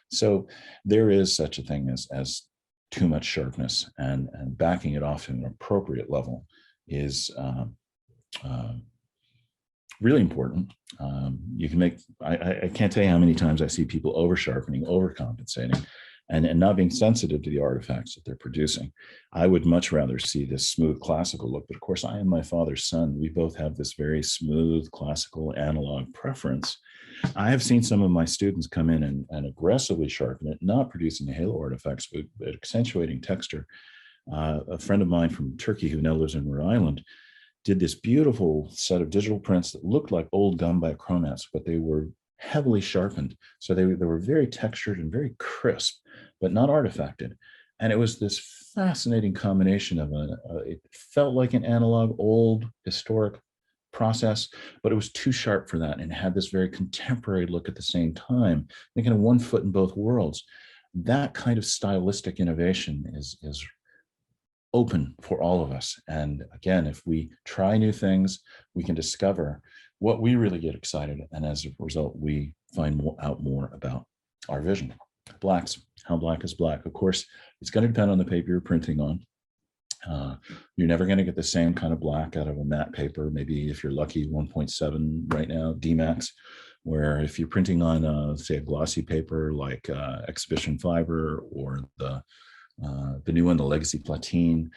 [SPEAKER 2] So there is such a thing as too much sharpness, and backing it off to an appropriate level is really important. You can make, I can't tell you how many times I see people over sharpening, overcompensating. and not being sensitive to the artifacts that they're producing. I would much rather see this smooth classical look, but of course I am my father's son. We both have this very smooth classical analog preference. I have seen some of my students come in and aggressively sharpen it, not producing the halo artifacts, but accentuating texture. A friend of mine from Turkey who now lives in Rhode Island did this beautiful set of digital prints that looked like old gum by Chromats, but they were heavily sharpened. So they were very textured and very crisp, but not artifacted. And it was this fascinating combination of it felt like an analog, old, historic process, but it was too sharp for that and had this very contemporary look at the same time, thinking of one foot in both worlds. That kind of stylistic innovation is open for all of us. And again, if we try new things, we can discover what we really get excited. And as a result, we find out more about our vision. Blacks, how black is black? Of course, it's going to depend on the paper you're printing on. You're never going to get the same kind of black out of a matte paper. Maybe if you're lucky, 1.7 right now, D-Max, where if you're printing on, say, a glossy paper like Exhibition Fiber or the new one, the Legacy Platine,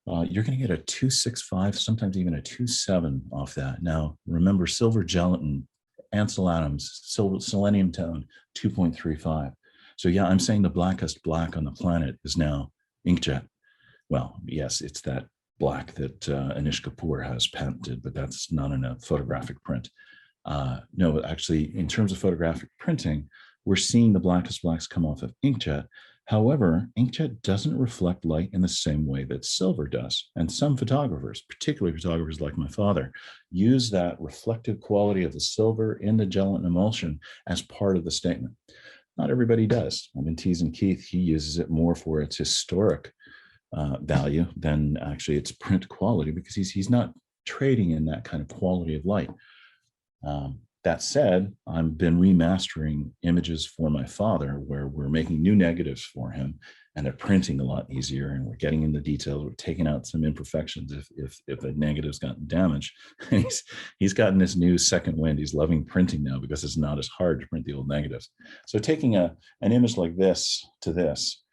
[SPEAKER 2] you're going to get a 265, sometimes even a 27 off that. Now, remember, silver gelatin, Ansel Adams, selenium tone, 2.35. So yeah, I'm saying the blackest black on the planet is now inkjet. Well, yes, it's that black that Anish Kapoor has patented, but that's not in a photographic print. No, actually, in terms of photographic printing, we're seeing the blackest blacks come off of inkjet. However, inkjet doesn't reflect light in the same way that silver does. And some photographers, particularly photographers like my father, use that reflective quality of the silver in the gelatin emulsion as part of the statement. Not everybody does. I mean, Tees Keith, he uses it more for its historic value than actually its print quality, because he's not trading in that kind of quality of light. That said, I've been remastering images for my father where we're making new negatives for him, and they're printing a lot easier, and we're getting in the details. We're taking out some imperfections if a negative's gotten damaged. He's gotten this new second wind. He's loving printing now because it's not as hard to print the old negatives. So taking an image like this to this,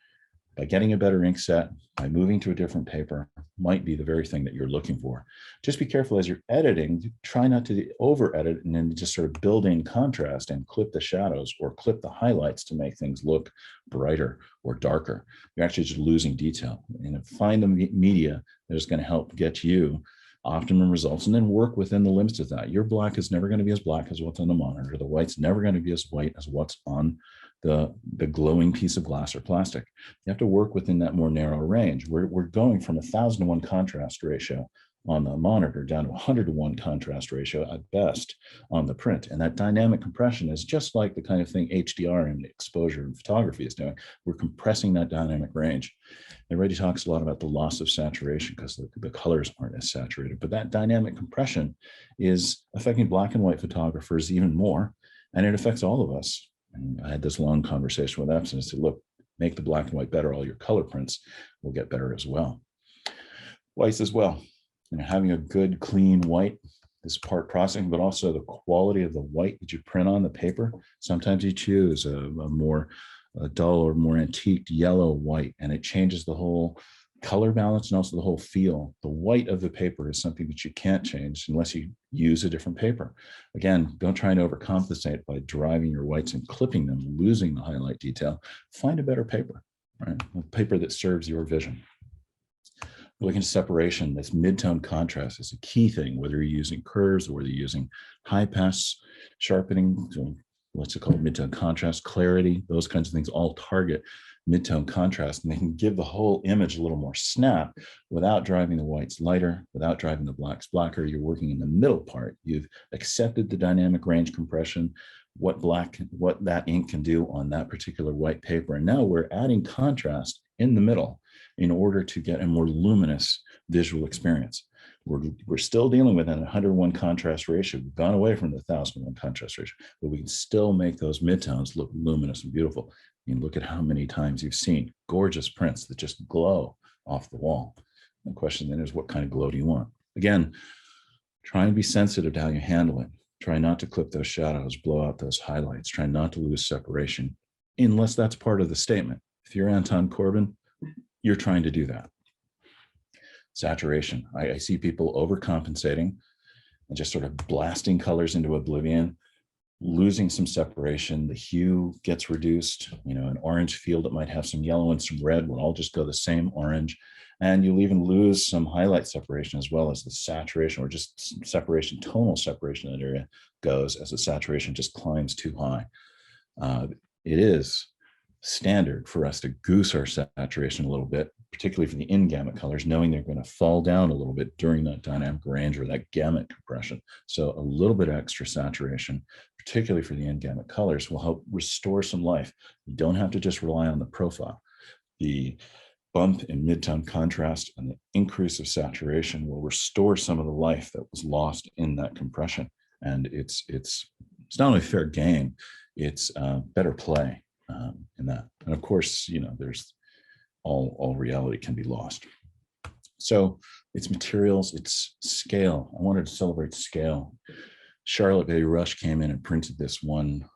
[SPEAKER 2] by getting a better ink set, by moving to a different paper, might be the very thing that you're looking for. Just be careful as you're editing, try not to over edit and then just sort of build in contrast and clip the shadows or clip the highlights to make things look brighter or darker. You're actually just losing detail. And find the media that is going to help get you optimum results, and then work within the limits of that. Your black is never going to be as black as what's on the monitor. The white's never going to be as white as what's on the glowing piece of glass or plastic. You have to work within that more narrow range. We're going from 1,000-to-1 contrast ratio on the monitor down to 100-to-1 contrast ratio at best on the print. And that dynamic compression is just like the kind of thing HDR and exposure and photography is doing. We're compressing that dynamic range. Everybody talks a lot about the loss of saturation because the colors aren't as saturated, but that dynamic compression is affecting black and white photographers even more, and it affects all of us. And I had this long conversation with Epson and said, look, make the black and white better, all your color prints will get better as well. Whites as well. Having a good, clean white is part processing, but also the quality of the white that you print on the paper. Sometimes you choose a more dull or more antiqued yellow white, and it changes the whole color balance and also the whole feel. The white of the paper is something that you can't change unless you use a different paper. Again, don't try and overcompensate by driving your whites and clipping them, losing the highlight detail. Find a better paper, right? A paper that serves your vision. Looking at separation, this mid-tone contrast is a key thing, whether you're using curves or whether you're using high pass sharpening, so what's it called, mid-tone contrast, clarity, those kinds of things all target mid-tone contrast, and they can give the whole image a little more snap without driving the whites lighter, without driving the blacks blacker. You're working in the middle part. You've accepted the dynamic range compression, what that ink can do on that particular white paper. And now we're adding contrast in the middle in order to get a more luminous visual experience. We're still dealing with an 101 contrast ratio. We've gone away from the 1,001 contrast ratio, but we can still make those midtones look luminous and beautiful. I mean, look at how many times you've seen gorgeous prints that just glow off the wall. The question then is, what kind of glow do you want? Again, try and be sensitive to how you handle it. Try not to clip those shadows, blow out those highlights. Try not to lose separation, unless that's part of the statement. If you're Anton Corbin, you're trying to do that. Saturation. I see people overcompensating and just sort of blasting colors into oblivion, losing some separation. The hue gets reduced. An orange field that might have some yellow and some red will all just go the same orange. And you'll even lose some highlight separation as well as the saturation, or just separation, tonal separation in that area goes as the saturation just climbs too high. It is standard for us to goose our saturation a little bit, particularly for the in-gamut colors, knowing they're going to fall down a little bit during that dynamic range or that gamut compression. So a little bit of extra saturation, particularly for the in-gamut colors, will help restore some life. You don't have to just rely on the profile. The bump in midtone contrast and the increase of saturation will restore some of the life that was lost in that compression. And it's not only fair game, it's better play in that. And of course, there's all reality can be lost. So it's materials, it's scale. I wanted to celebrate scale. Charlotte Baby Rush came in and printed this one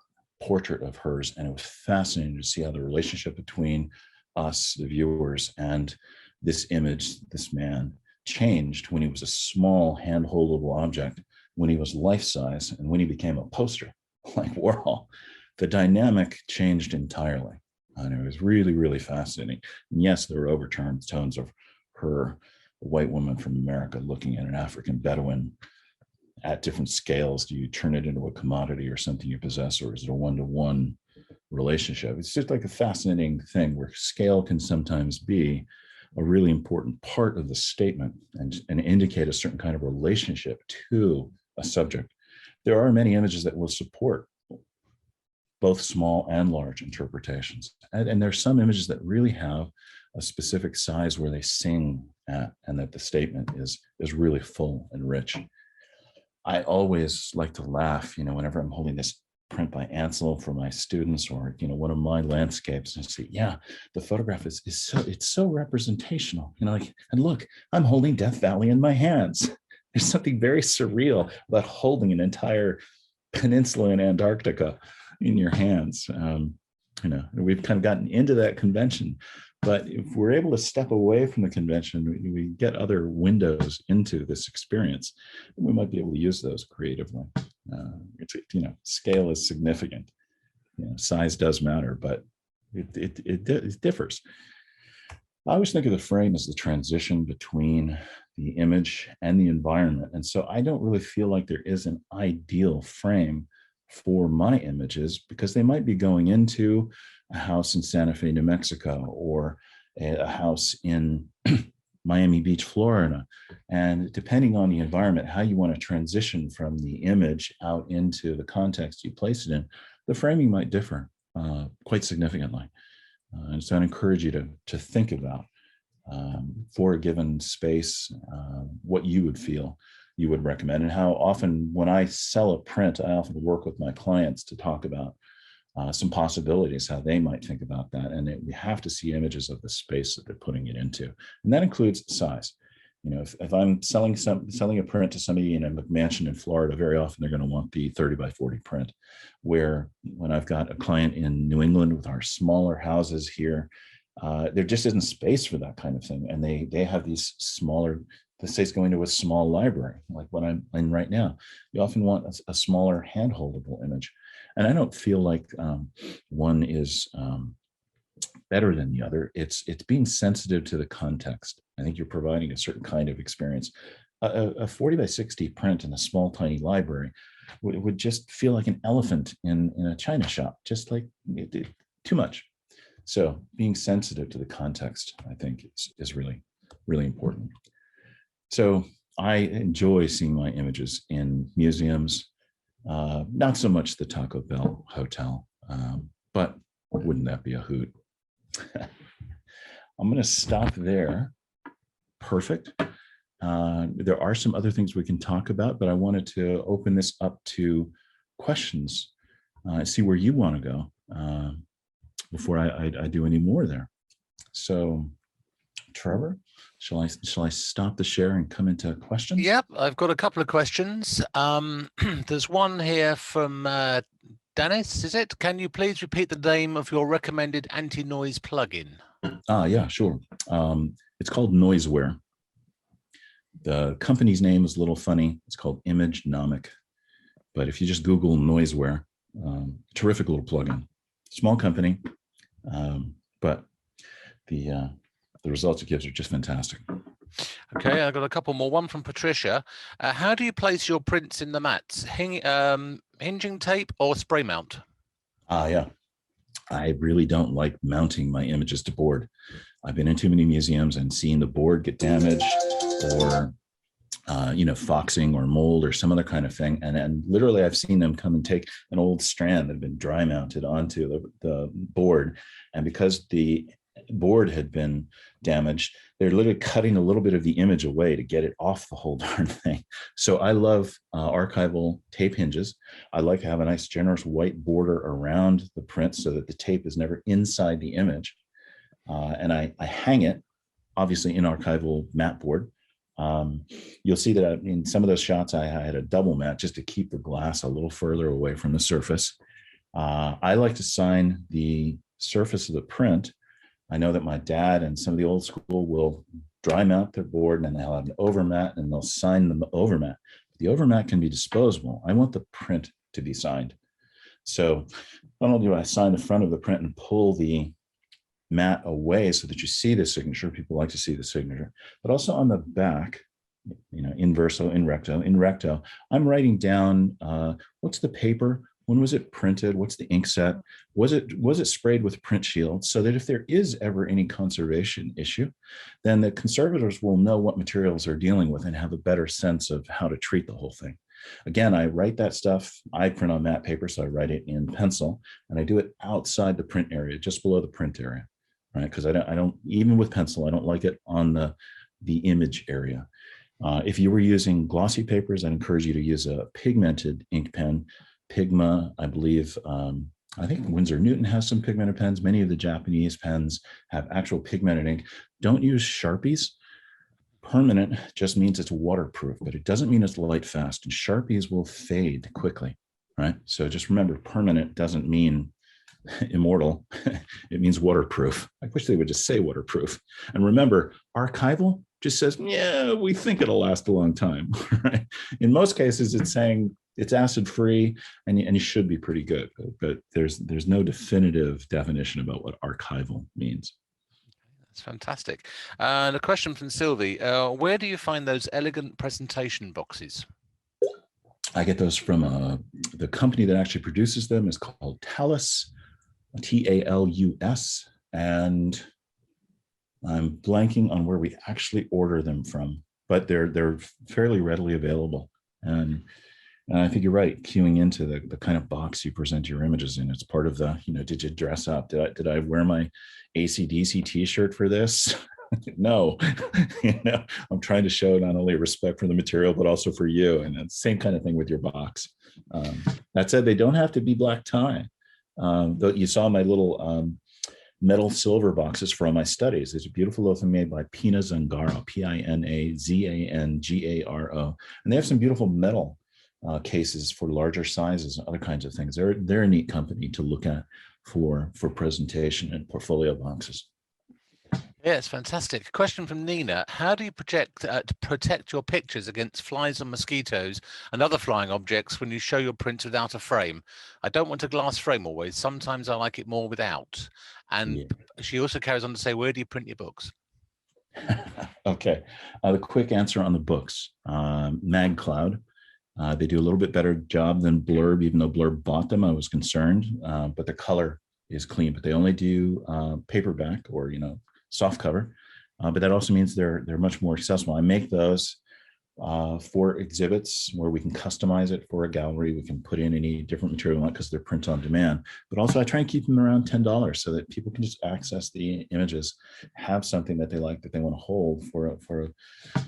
[SPEAKER 2] portrait of hers, and it was fascinating to see how the relationship between us, the viewers, and this image, this man, changed when he was a small hand-holdable object, when he was life-size, and when he became a poster like Warhol. The dynamic changed entirely. And it was really, really fascinating. And yes, there were overtones of her, a white woman from America, looking at an African Bedouin at different scales. Do you turn it into a commodity or something you possess, or is it a one-to-one relationship? It's just like a fascinating thing where scale can sometimes be a really important part of the statement and indicate a certain kind of relationship to a subject. There are many images that will support both small and large interpretations. And there's some images that really have a specific size where they sing at, and that the statement is really full and rich. I always like to laugh, whenever I'm holding this print by Ansel for my students, or, one of my landscapes, and say, yeah, the photograph is so representational, and look, I'm holding Death Valley in my hands. There's something very surreal about holding an entire peninsula in Antarctica in your hands. We've kind of gotten into that convention, but if we're able to step away from the convention, we get other windows into this experience, and we might be able to use those creatively. Scale is significant. Size does matter, but it differs. I always think of the frame as the transition between the image and the environment. And so I don't really feel like there is an ideal frame for my images, because they might be going into a house in Santa Fe, New Mexico, or a house in Miami Beach, Florida. And depending on the environment, how you want to transition from the image out into the context you place it in, the framing might differ quite significantly. And so I'd encourage you to think about, for a given space, what you would feel you would recommend. And how often when I sell a print, I often work with my clients to talk about some possibilities, how they might think about that. And we have to see images of the space that they're putting it into. And that includes size. If I'm selling a print to somebody in a McMansion in Florida, very often they're going to want the 30 by 40 print. Where when I've got a client in New England with our smaller houses here, there just isn't space for that kind of thing. And they have these smaller, let's say it's going to a small library, like what I'm in right now. You often want a smaller hand-holdable image. And I don't feel like one is better than the other. It's being sensitive to the context. I think you're providing a certain kind of experience. A 40 by 60 print in a small, tiny library would just feel like an elephant in a china shop, just like too much. So being sensitive to the context, I think, is really, really important. So I enjoy seeing my images in museums, not so much the Taco Bell Hotel, but wouldn't that be a hoot? I'm going to stop there. Perfect. There are some other things we can talk about, but I wanted to open this up to questions, see where you want to go before I do any more there. So, Trevor, shall I stop the share and come into questions?
[SPEAKER 1] Yep, I've got a couple of questions. There's one here from Dennis, is it? Can you please repeat the name of your recommended anti-noise plugin?
[SPEAKER 2] Yeah, sure. It's called Noiseware. The company's name is a little funny. It's called Imagenomic. But if you just Google Noiseware, terrific little plugin. Small company, but the results it gives are just fantastic.
[SPEAKER 1] Okay, I've got a couple more. One from Patricia. How do you place your prints in the mats? Hinging tape or spray mount?
[SPEAKER 2] Yeah. I really don't like mounting my images to board. I've been in too many museums and seen the board get damaged or foxing or mold or some other kind of thing. And literally I've seen them come and take an old strand that had been dry mounted onto the board. And because the board had been damaged, they're literally cutting a little bit of the image away to get it off the whole darn thing. So I love archival tape hinges. I like to have a nice generous white border around the print so that the tape is never inside the image. And I hang it, obviously, in archival mat board. You'll see that in some of those shots, I had a double mat just to keep the glass a little further away from the surface. I like to sign the surface of the print. I know that my dad and some of the old school will dry mount their board and they'll have an overmat and they'll sign the overmat. The overmat can be disposable. I want the print to be signed. So not only do I sign the front of the print and pull the mat away so that you see the signature, people like to see the signature, but also on the back, in verso, in recto, I'm writing down what's the paper, when was it printed, what's the ink set, was it sprayed with print shield, so that if there is ever any conservation issue, then the conservators will know what materials they're dealing with and have a better sense of how to treat the whole thing. Again, I write that stuff, I print on matte paper, so I write it in pencil, and I do it outside the print area, just below the print area, right? Because I don't, even with pencil, I don't like it on the image area. If you were using glossy papers, I'd encourage you to use a pigmented ink pen. Pigma, I believe, I think Winsor Newton has some pigmented pens. Many of the Japanese pens have actual pigmented ink. Don't use Sharpies. Permanent just means it's waterproof, but it doesn't mean it's light fast. And Sharpies will fade quickly, right? So just remember, permanent doesn't mean immortal. It means waterproof. I wish they would just say waterproof. And remember, archival just says, yeah, we think it'll last a long time, right? In most cases, it's saying it's acid free and you should be pretty good, but there's no definitive definition about what archival means.
[SPEAKER 1] That's fantastic. And a question from Sylvie, where do you find those elegant presentation boxes?
[SPEAKER 2] I get those from the company that actually produces them is called Talus, Talus, and I'm blanking on where we actually order them from, but they're fairly readily available. And I think you're right, queuing into the kind of box you present your images in. It's part of the, did you dress up? Did I wear my AC/DC t-shirt for this? No, I'm trying to show not only respect for the material, but also for you. And it's the same kind of thing with your box. That said, they don't have to be black tie. Though you saw my little metal silver boxes for all my studies. There's a beautiful little thing made by Pina Zangaro, Pinazangaro. And they have some beautiful metal cases for larger sizes and other kinds of things. They're a neat company to look at for presentation and portfolio boxes.
[SPEAKER 1] Yeah, it's fantastic. Question from Nina. How do you protect your pictures against flies and mosquitoes and other flying objects when you show your prints without a frame? I don't want a glass frame always. Sometimes I like it more without. And yeah. She also carries on to say, where do you print your books?
[SPEAKER 2] Okay. The quick answer on the books, MagCloud. They do a little bit better job than Blurb, even though Blurb bought them. I was concerned, but the color is clean, but they only do paperback or, soft cover, but that also means they're much more accessible. I make those for exhibits where we can customize it for a gallery. We can put in any different material we want because they're print on demand, but also I try and keep them around $10 so that people can just access the images, have something that they like, that they want to hold for a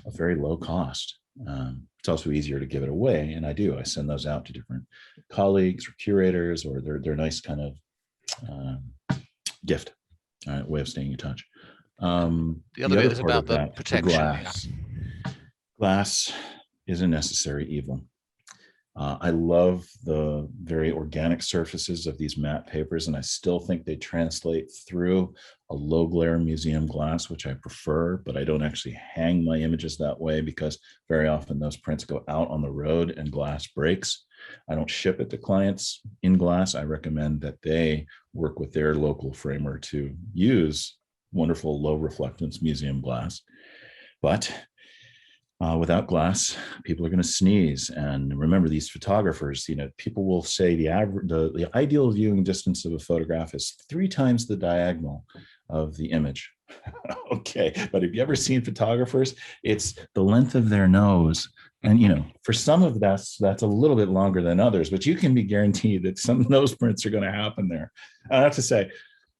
[SPEAKER 2] very low cost. It's also easier to give it away, and I send those out to different colleagues or curators, or they're nice kind of gift, way of staying in touch.
[SPEAKER 1] The other bit is about the protection.
[SPEAKER 2] Glass is a necessary evil. I love the very organic surfaces of these matte papers, and I still think they translate through a low glare museum glass, which I prefer, but I don't actually hang my images that way because very often those prints go out on the road and glass breaks. I don't ship it to clients in glass. I recommend that they work with their local framer to use wonderful low reflectance museum glass. But without glass, people are going to sneeze. And remember, these photographers, people will say the ideal viewing distance of a photograph is 3 times the diagonal of the image. Okay, but have you ever seen photographers? It's the length of their nose. And, for some of that's a little bit longer than others, but you can be guaranteed that some nose prints are going to happen there. I have to say,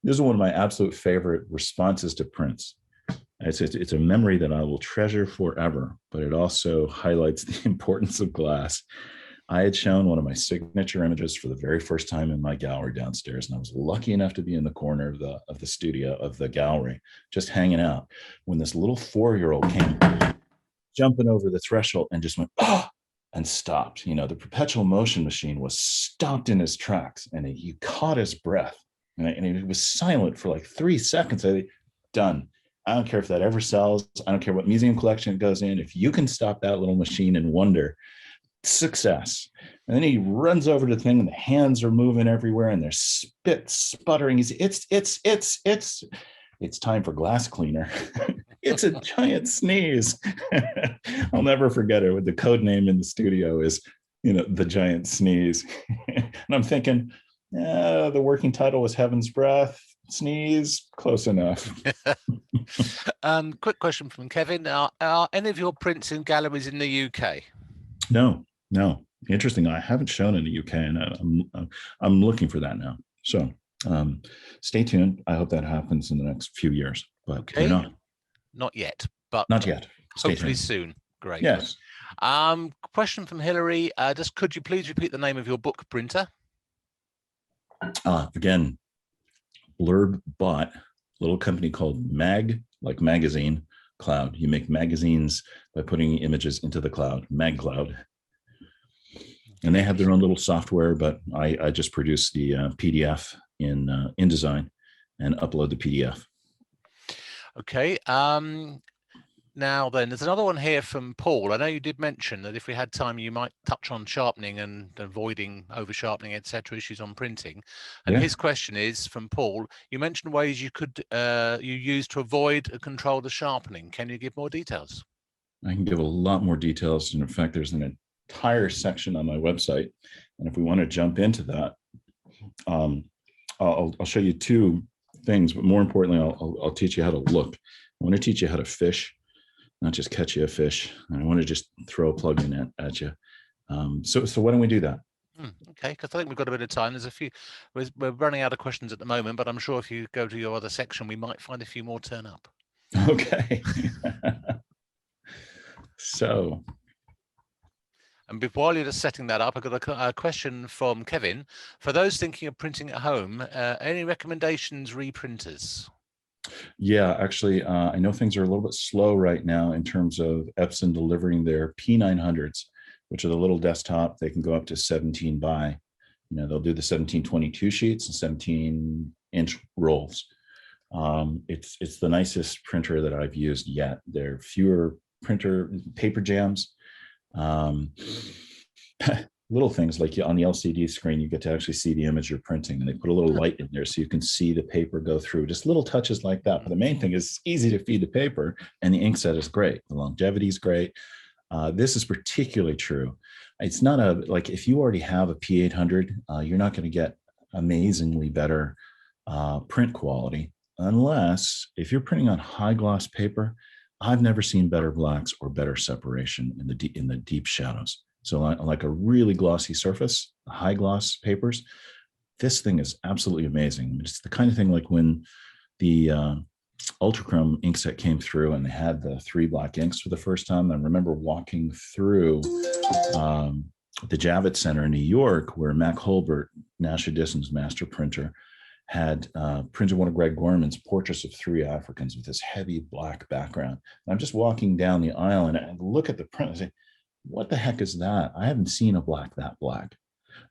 [SPEAKER 2] this is one of my absolute favorite responses to prints. It's a memory that I will treasure forever, but it also highlights the importance of glass. I had shown one of my signature images for the very first time in my gallery downstairs, and I was lucky enough to be in the corner of the studio of the gallery, just hanging out, when this little 4-year-old came jumping over the threshold and just went, oh, and stopped. The perpetual motion machine was stopped in his tracks, and he caught his breath, and he was silent for like 3 seconds. Done. I don't care if that ever sells. I don't care what museum collection it goes in. If you can stop that little machine and wonder, success. And then he runs over to the thing, and the hands are moving everywhere, and there's spit sputtering. It's time for glass cleaner. It's a giant sneeze. I'll never forget it. The code name in the studio is, the giant sneeze. And I'm thinking, the working title was Heaven's Breath. Sneeze, close enough.
[SPEAKER 1] Quick question from Kevin. Are any of your prints in galleries in the UK?
[SPEAKER 2] No. Interesting. I haven't shown in the UK, and I'm looking for that now. So stay tuned. I hope that happens in the next few years. But
[SPEAKER 1] okay. Not yet, but
[SPEAKER 2] not yet.
[SPEAKER 1] Hopefully soon. Great.
[SPEAKER 2] Yes.
[SPEAKER 1] Question from Hillary. Could you please repeat the name of your book printer?
[SPEAKER 2] Again, Blurb bought a little company called Mag, like magazine, Cloud. You make magazines by putting images into the cloud, Mag Cloud. And they have their own little software, but I just produce the PDF in InDesign and upload the PDF.
[SPEAKER 1] Okay. Now then, there's another one here from Paul. I know you did mention that if we had time, you might touch on sharpening and avoiding over sharpening, etc., issues on printing. And his question is from Paul. You mentioned ways you could you use to avoid and control the sharpening. Can you give more details?
[SPEAKER 2] I can give a lot more details. And in fact, there's an entire section on my website. And if we want to jump into that, I'll show you 2 things, but more importantly, I'll teach you how to look. I want to teach you how to fish, not just catch you a fish. And I want to just throw a plug in at you. So why don't we do that?
[SPEAKER 1] Okay, because I think we've got a bit of time. There's a few, we're running out of questions at the moment, but I'm sure if you go to your other section, we might find a few more turn up.
[SPEAKER 2] Okay. So.
[SPEAKER 1] And while you're just setting that up, I've got a question from Kevin. For those thinking of printing at home, any recommendations reprinters?
[SPEAKER 2] Yeah, actually, I know things are a little bit slow right now in terms of Epson delivering their P900s, which are the little desktop. They can go up to 17 by, they'll do the 1722 sheets and 17-inch rolls. It's the nicest printer that I've used yet. There are fewer paper jams. Little things like on the LCD screen, you get to actually see the image you're printing, and they put a little light in there so you can see the paper go through. Just little touches like that. But the main thing is it's easy to feed the paper, and the ink set is great. The longevity is great. This is particularly true. It's not like if you already have a P800, you're not going to get amazingly better print quality unless if you're printing on high gloss paper. I've never seen better blacks or better separation in the deep shadows. So like a really glossy surface, high gloss papers, this thing is absolutely amazing. It's the kind of thing like when the Ultrachrome ink set came through and they had the 3 black inks for the first time. I remember walking through the Javits Center in New York, where Mac Holbert, Nash Edison's master printer, had printed one of Greg Gorman's portraits of 3 Africans with this heavy black background. And I'm just walking down the aisle and I look at the print and I say, what the heck is that? I haven't seen a black that black.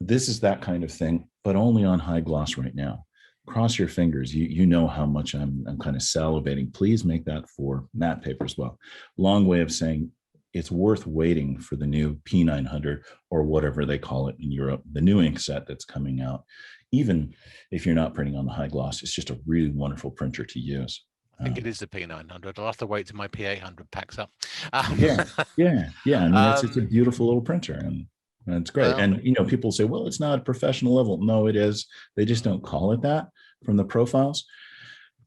[SPEAKER 2] This is that kind of thing, but only on high gloss right now. Cross your fingers. You know how much I'm kind of salivating. Please make that for matte paper as well. Long way of saying it's worth waiting for the new P900 or whatever they call it in Europe, the new ink set that's coming out. Even if you're not printing on the high gloss, it's just a really wonderful printer to use.
[SPEAKER 1] I think it is the P900. I'll have to wait till my P800 packs up.
[SPEAKER 2] Yeah. I mean, it's a beautiful little printer, and it's great.
[SPEAKER 1] Well,
[SPEAKER 2] and people say, well, it's not a professional level. No, it is. They just don't call it that from the profiles.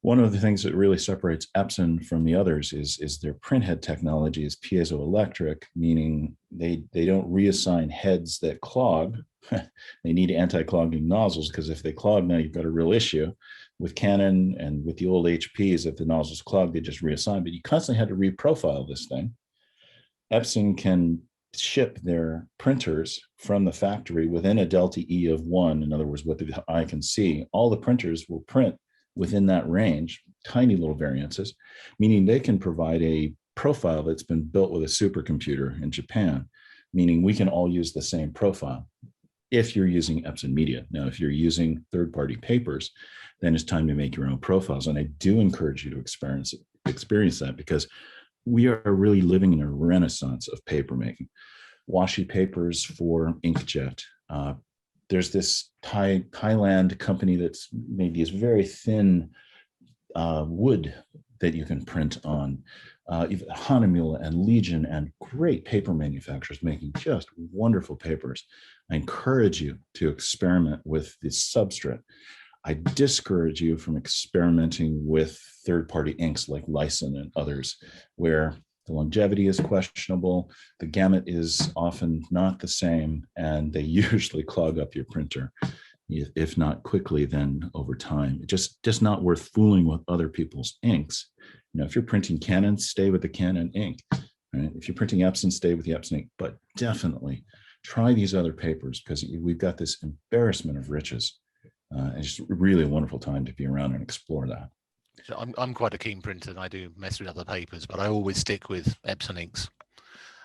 [SPEAKER 2] One of the things that really separates Epson from the others is their printhead technology is piezoelectric, meaning they don't reassign heads that clog. They need anti-clogging nozzles, because if they clog, now you've got a real issue. With Canon and with the old HPs, if the nozzles clog, they just reassign, but you constantly had to reprofile this thing. Epson can ship their printers from the factory within a delta E of 1. In other words, what the eye can see. All the printers will print within that range, tiny little variances, meaning they can provide a profile that's been built with a supercomputer in Japan, meaning we can all use the same profile if you're using Epson media. Now, if you're using third-party papers, then it's time to make your own profiles. And I do encourage you to experience that, because we are really living in a renaissance of paper making. Washi papers for inkjet. There's this Thailand company that's made these very thin wood that you can print on. Hanemula and Legion and great paper manufacturers making just wonderful papers. I encourage you to experiment with this substrate. I discourage you from experimenting with third-party inks like Lysin and others, where the longevity is questionable, the gamut is often not the same, and they usually clog up your printer, if not quickly, then over time. It's just not worth fooling with other people's inks. If you're printing Canon, stay with the Canon ink. Right? If you're printing Epson, stay with the Epson ink. But definitely try these other papers, because we've got this embarrassment of riches. And it's just really a wonderful time to be around and explore that.
[SPEAKER 1] So I'm quite a keen printer, and I do mess with other papers, but I always stick with Epson inks.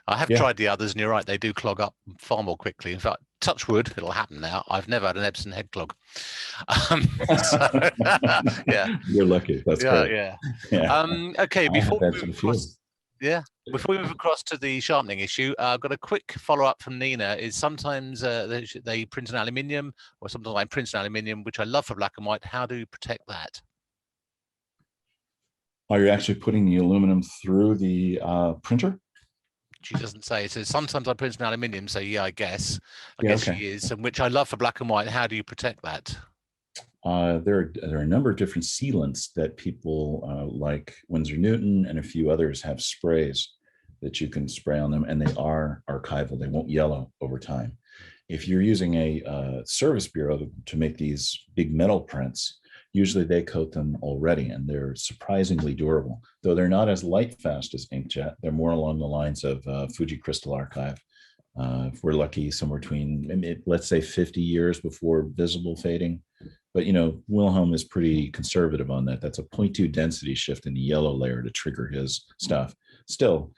[SPEAKER 1] I have tried the others, and you're right, they do clog up far more quickly. In fact, touch wood, it'll happen now. I've never had an Epson head clog. Yeah,
[SPEAKER 2] you're lucky. That's great.
[SPEAKER 1] Yeah. Okay, before we move across to the sharpening issue, I've got a quick follow-up from Nina. Is sometimes they print in aluminium, or sometimes I print in aluminium, which I love for black and white. How do you protect that?
[SPEAKER 2] Are you actually putting the aluminum through the printer?
[SPEAKER 1] She doesn't say. It says sometimes I print in aluminium, so yeah, I guess she is, and which I love for black and white. How do you protect that?
[SPEAKER 2] There are a number of different sealants that people like Winsor Newton and a few others have sprays that you can spray on them, and they are archival. They won't yellow over time. If you're using a service bureau to make these big metal prints, usually they coat them already, and they're surprisingly durable. Though they're not as light fast as inkjet, they're more along the lines of Fuji Crystal Archive. If we're lucky, somewhere between, let's say 50 years before visible fading. But, Wilhelm is pretty conservative on that. That's a 0.2 density shift in the yellow layer to trigger his stuff. Still,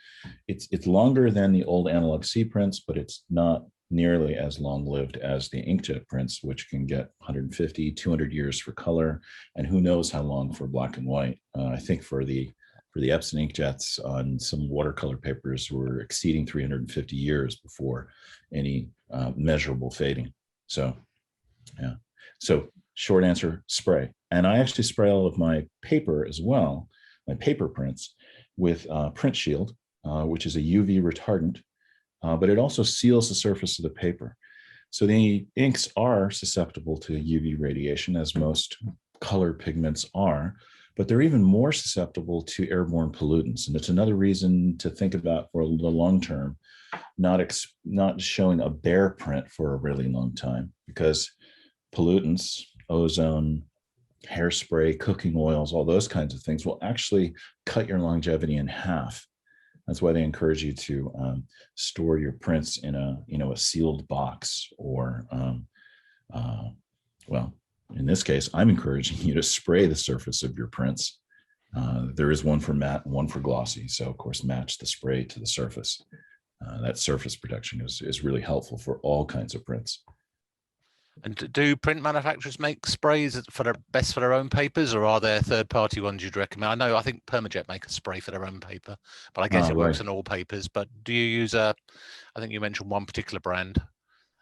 [SPEAKER 2] it's longer than the old analog C prints, but it's not nearly as long-lived as the inkjet prints, which can get 150, 200 years for color, and who knows how long for black and white. I think for the Epson inkjets on some watercolor papers were exceeding 350 years before any measurable fading. So, yeah. So short answer, spray. And I actually spray all of my paper as well, my paper prints, with Print Shield, which is a UV retardant, but it also seals the surface of the paper. So the inks are susceptible to UV radiation, as most color pigments are, but they're even more susceptible to airborne pollutants. And it's another reason to think about for the long term, not showing a bare print for a really long time, because pollutants, ozone, hairspray, cooking oils, all those kinds of things will actually cut your longevity in half. That's why they encourage you to store your prints in a sealed box, or well, in this case, I'm encouraging you to spray the surface of your prints. There is one for matte and one for glossy. So of course, match the spray to the surface. that surface protection is really helpful for all kinds of prints.
[SPEAKER 1] And do print manufacturers make sprays best for their own papers, or are there third-party ones you'd recommend? I think Permajet make a spray for their own paper, but I guess it works on all papers. But do you use I think you mentioned one particular brand.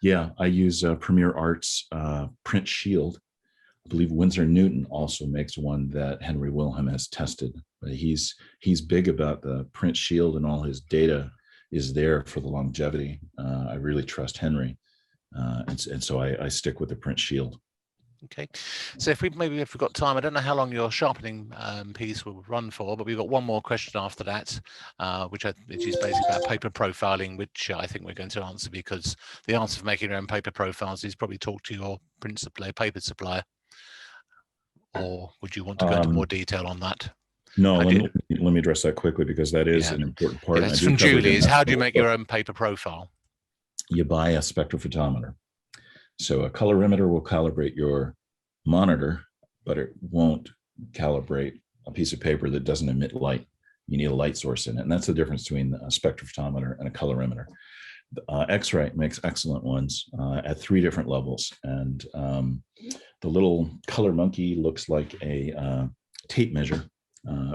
[SPEAKER 2] Yeah, I use Premier Art's Print Shield. I believe Winsor Newton also makes one that Henry Wilhelm has tested. But he's big about the Print Shield, and all his data is there for the longevity. I really trust Henry. And so I stick with the Print Shield.
[SPEAKER 1] Okay, so if we've got time, I don't know how long your sharpening piece will run for, but we've got one more question after that, which is basically about paper profiling, which I think we're going to answer, because the answer for making your own paper profiles is probably talk to your print supplier, paper supplier. Or would you want to go into more detail on that?
[SPEAKER 2] No, let me address that quickly, because that is an important part.
[SPEAKER 1] Yeah, it's from Julie. Is how do you make your own paper profile? You
[SPEAKER 2] buy a spectrophotometer. So a colorimeter will calibrate your monitor, but it won't calibrate a piece of paper that doesn't emit light. You need a light source in it. And that's the difference between a spectrophotometer and a colorimeter. X-ray makes excellent ones at 3 different levels. And the little Color Monkey looks like a tape measure,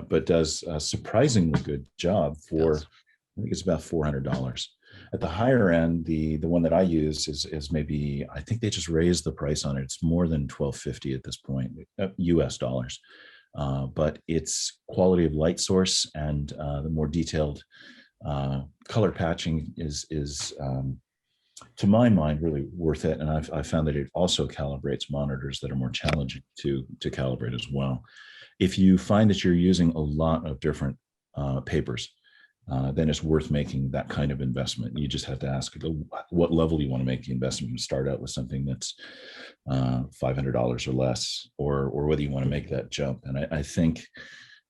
[SPEAKER 2] but does a surprisingly good job for, I think it's about $400. At the higher end, the one that I use is maybe, I think they just raised the price on it. It's more than $1,250 at this point, US dollars. But its quality of light source and the more detailed color patching is to my mind, really worth it. And I've found that it also calibrates monitors that are more challenging to calibrate as well. If you find that you're using a lot of different papers, then it's worth making that kind of investment. You just have to ask what level you want to make the investment. You start out with something that's $500 or less, or whether you want to make that jump. And I think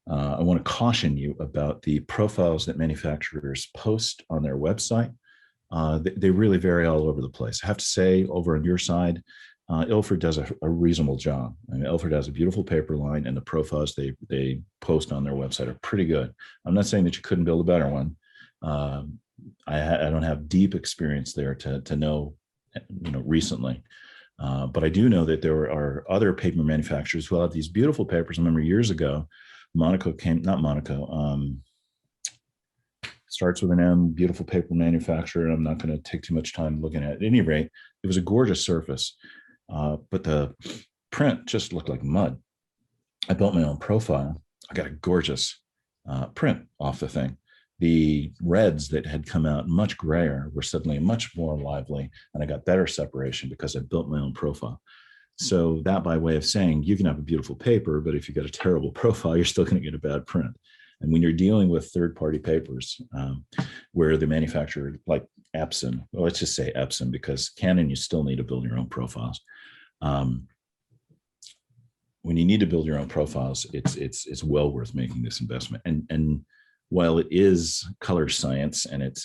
[SPEAKER 2] I want to caution you about the profiles that manufacturers post on their website. They really vary all over the place. I have to say, over on your side, Ilford does a reasonable job. I mean, Ilford has a beautiful paper line, and the profiles they post on their website are pretty good. I'm not saying that you couldn't build a better one. I don't have deep experience there to know, recently. But I do know that there are other paper manufacturers who have these beautiful papers. I remember years ago, starts with an M, beautiful paper manufacturer. And I'm not going to take too much time looking at it. At any rate, it was a gorgeous surface. But the print just looked like mud. I built my own profile. I got a gorgeous print off the thing. The reds that had come out much grayer were suddenly much more lively, and I got better separation because I built my own profile. So that, by way of saying, you can have a beautiful paper, but if you got a terrible profile, you're still going to get a bad print. And when you're dealing with third-party papers, where the manufacturer, like Epson, well, let's just say Epson, because Canon, you still need to build your own profiles. When you need to build your own profiles, it's well worth making this investment. And while it is color science and it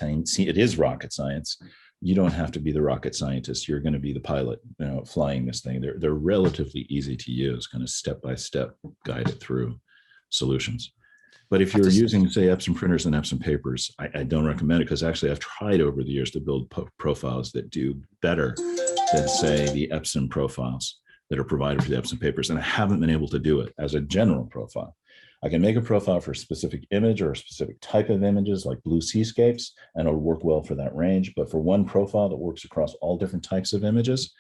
[SPEAKER 2] is rocket science, you don't have to be the rocket scientist. You're going to be the pilot, flying this thing. They're relatively easy to use, kind of step-by-step guided through solutions. But if you're using, say, Epson printers and Epson papers, I don't recommend it, because actually I've tried over the years to build profiles that do better than, say, the Epson profiles that are provided for the Epson papers, and I haven't been able to do it as a general profile. I can make a profile for a specific image or a specific type of images, like blue seascapes, and it'll work well for that range. But for one profile that works across all different types of images,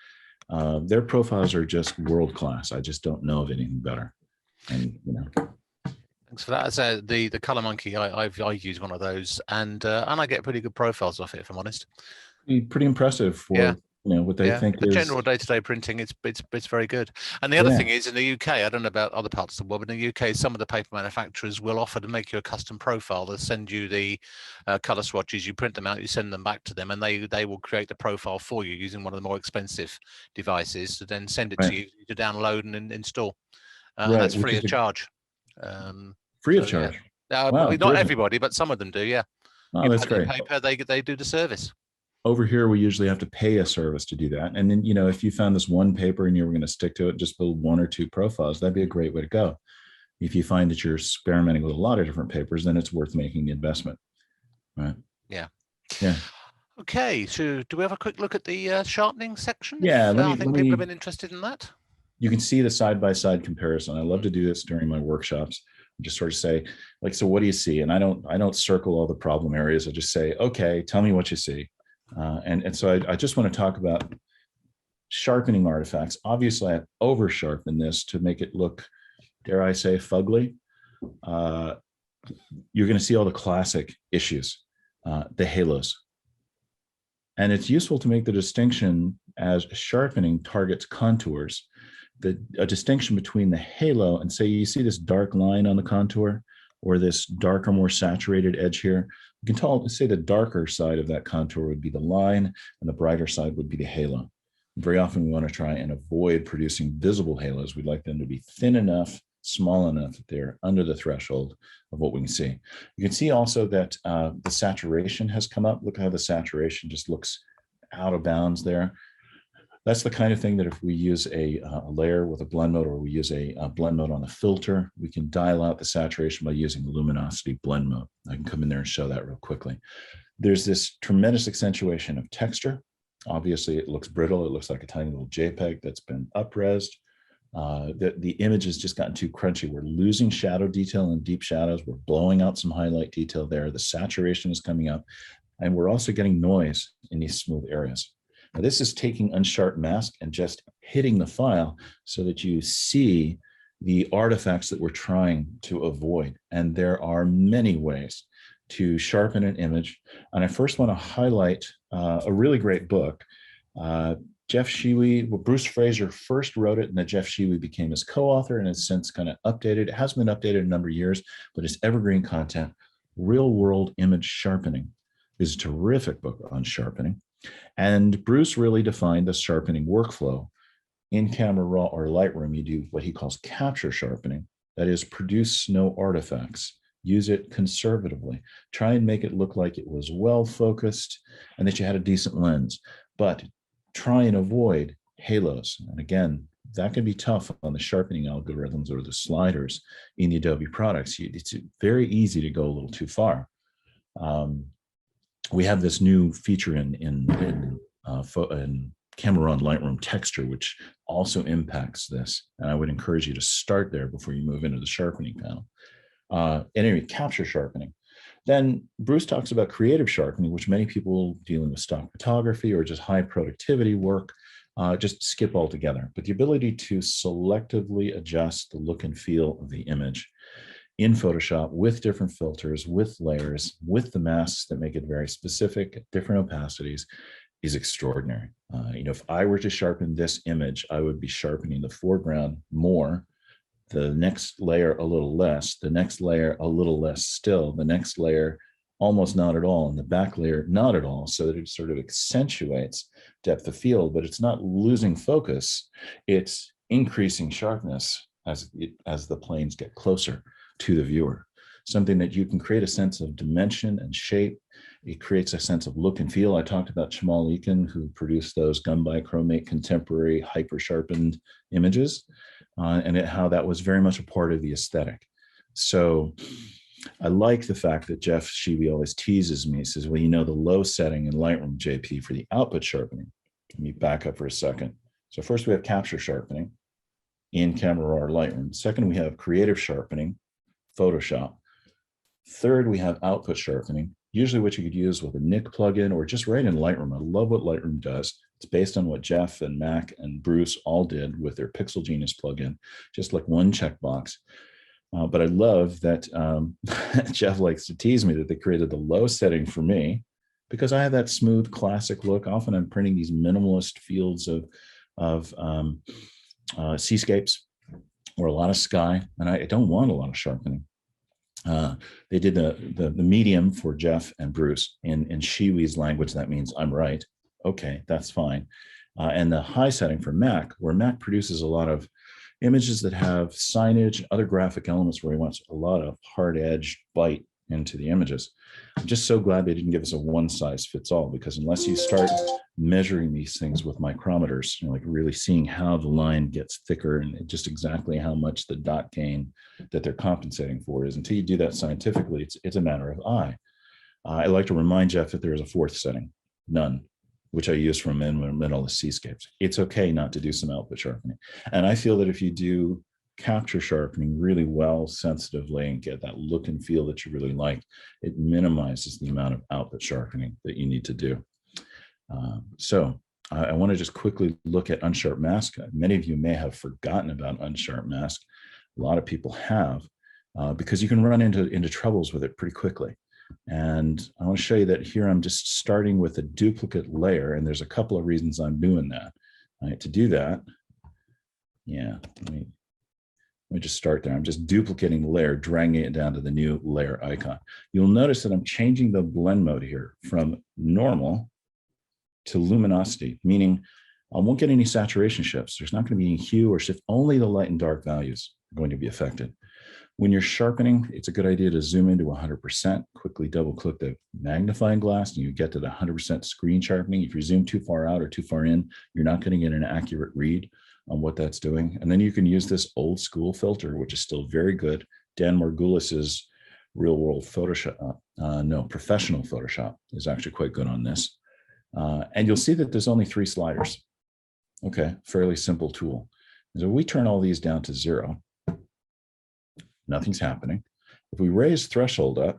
[SPEAKER 2] their profiles are just world-class. I just don't know of anything better. And
[SPEAKER 1] thanks for that. So the Color Monkey, I use one of those, and I get pretty good profiles off it, if I'm honest.
[SPEAKER 2] Pretty impressive for what they think
[SPEAKER 1] the
[SPEAKER 2] is
[SPEAKER 1] general day-to-day printing. It's very good. And the other thing is, in the UK, I don't know about other parts of the world, but in the UK, some of the paper manufacturers will offer to make you a custom profile. They'll send you the color swatches, you print them out, you send them back to them, and they will create the profile for you using one of the more expensive devices to then send it to you to download and install. And that's free of charge.
[SPEAKER 2] Free of charge.
[SPEAKER 1] Wow, not everybody, but some of them do. Yeah.
[SPEAKER 2] Oh, that's great.
[SPEAKER 1] Paper, they do the service.
[SPEAKER 2] Over here, we usually have to pay a service to do that. And then, if you found this one paper and you were going to stick to it, just build 1 or 2 profiles, that'd be a great way to go. If you find that you're experimenting with a lot of different papers, then it's worth making the investment. Right.
[SPEAKER 1] Yeah.
[SPEAKER 2] Yeah.
[SPEAKER 1] Okay, so do we have a quick look at the sharpening section?
[SPEAKER 2] Yeah,
[SPEAKER 1] I think people have been interested in that.
[SPEAKER 2] You can see the side-by-side comparison. I love to do this during my workshops. Just sort of say, like, so what do you see? And I don't circle all the problem areas. I just say, okay, tell me what you see. And so I just want to talk about sharpening artifacts. Obviously, I've over sharpened this to make it look, dare I say, fugly. You're going to see all the classic issues, the halos. And it's useful to make the distinction as sharpening targets contours, a distinction between the halo and, say, you see this dark line on the contour or this darker, more saturated edge here. You can say the darker side of that contour would be the line and the brighter side would be the halo. Very often we want to try and avoid producing visible halos. We'd like them to be thin enough, small enough that they're under the threshold of what we can see. You can see also that the saturation has come up. Look how the saturation just looks out of bounds there. That's the kind of thing that if we use a layer with a blend mode, or we use a blend mode on a filter, we can dial out the saturation by using the Luminosity blend mode. I can come in there and show that real quickly. There's this tremendous accentuation of texture. Obviously, it looks brittle. It looks like a tiny little JPEG that's been up-resed. The image has just gotten too crunchy. We're losing shadow detail and deep shadows. We're blowing out some highlight detail there. The saturation is coming up. And we're also getting noise in these smooth areas. Now, this is taking Unsharp Mask and just hitting the file so that you see the artifacts that we're trying to avoid. And there are many ways to sharpen an image. And I first want to highlight a really great book. Jeff Shewy, Bruce Fraser first wrote it, and then Jeff Shewy became his co-author and has since kind of updated. It hasn't been updated in a number of years, but it's evergreen content. Real World Image Sharpening is a terrific book on sharpening. And Bruce really defined the sharpening workflow. In Camera Raw or Lightroom, you do what he calls capture sharpening. That is, produce no artifacts. Use it conservatively. Try and make it look like it was well focused and that you had a decent lens. But try and avoid halos. And again, that can be tough on the sharpening algorithms or the sliders in the Adobe products. It's very easy to go a little too far. We have this new feature in Camera Raw and Lightroom texture, which also impacts this. And I would encourage you to start there before you move into the sharpening panel. Anyway, capture sharpening. Then Bruce talks about creative sharpening, which many people dealing with stock photography or just high productivity work just skip altogether. But the ability to selectively adjust the look and feel of the image in Photoshop with different filters, with layers, with the masks that make it very specific at different opacities is extraordinary. If I were to sharpen this image, I would be sharpening the foreground more, the next layer a little less, the next layer a little less still, the next layer almost not at all, and the back layer not at all, so that it sort of accentuates depth of field, but it's not losing focus. It's increasing sharpness as the planes get closer to the viewer. Something that you can create a sense of dimension and shape. It creates a sense of look and feel. I talked about Shamal Eakin, who produced those gun bichromate contemporary hyper sharpened images, and how that was very much a part of the aesthetic. So I like the fact that Jeff Shewy always teases me. He says, well, the low setting in Lightroom JP for the output sharpening. Let me back up for a second. So first we have capture sharpening in Camera Raw or Lightroom. Second, we have creative sharpening, Photoshop. Third, we have output sharpening, usually what you could use with a Nik plugin or just right in Lightroom. I love what Lightroom does. It's based on what Jeff and Mac and Bruce all did with their Pixel Genius plugin, just like one checkbox. But I love that Jeff likes to tease me that they created the low setting for me because I have that smooth classic look. Often I'm printing these minimalist fields of seascapes or a lot of sky, and I don't want a lot of sharpening. They did the medium for Jeff and Bruce. In Shewy's language, that means I'm right. Okay, that's fine. And the high setting for Mac, where Mac produces a lot of images that have signage, other graphic elements where he wants a lot of hard edge bite into the images. I'm just so glad they didn't give us a one size fits all, because unless you start measuring these things with micrometers, like really seeing how the line gets thicker and just exactly how much the dot gain that they're compensating for is, until you do that scientifically, it's a matter of eye. I like to remind Jeff that there is a fourth setting, none, which I use from minimalist seascapes. It's okay not to do some output sharpening. And I feel that if you do capture sharpening really well, sensitively, and get that look and feel that you really like, it minimizes the amount of output sharpening that you need to do. So I want to just quickly look at Unsharp Mask. Many of you may have forgotten about Unsharp Mask. A lot of people have, because you can run into troubles with it pretty quickly. And I want to show you that here I'm just starting with a duplicate layer, and there's a couple of reasons I'm doing that. Right, to do that, yeah, let me just start there. I'm just duplicating the layer, dragging it down to the new layer icon. You'll notice that I'm changing the blend mode here from normal to luminosity, meaning I won't get any saturation shifts. There's not going to be any hue or shift. Only the light and dark values are going to be affected. When you're sharpening, it's a good idea to zoom into 100%, quickly double click the magnifying glass, and you get to the 100% screen sharpening. If you zoom too far out or too far in, you're not going to get an accurate read on what that's doing. And then you can use this old school filter, which is still very good. Dan Margulis's real world Photoshop, professional Photoshop is actually quite good on this. And you'll see that there's only 3 sliders. Okay, fairly simple tool. So we turn all these down to 0. Nothing's happening. If we raise threshold up,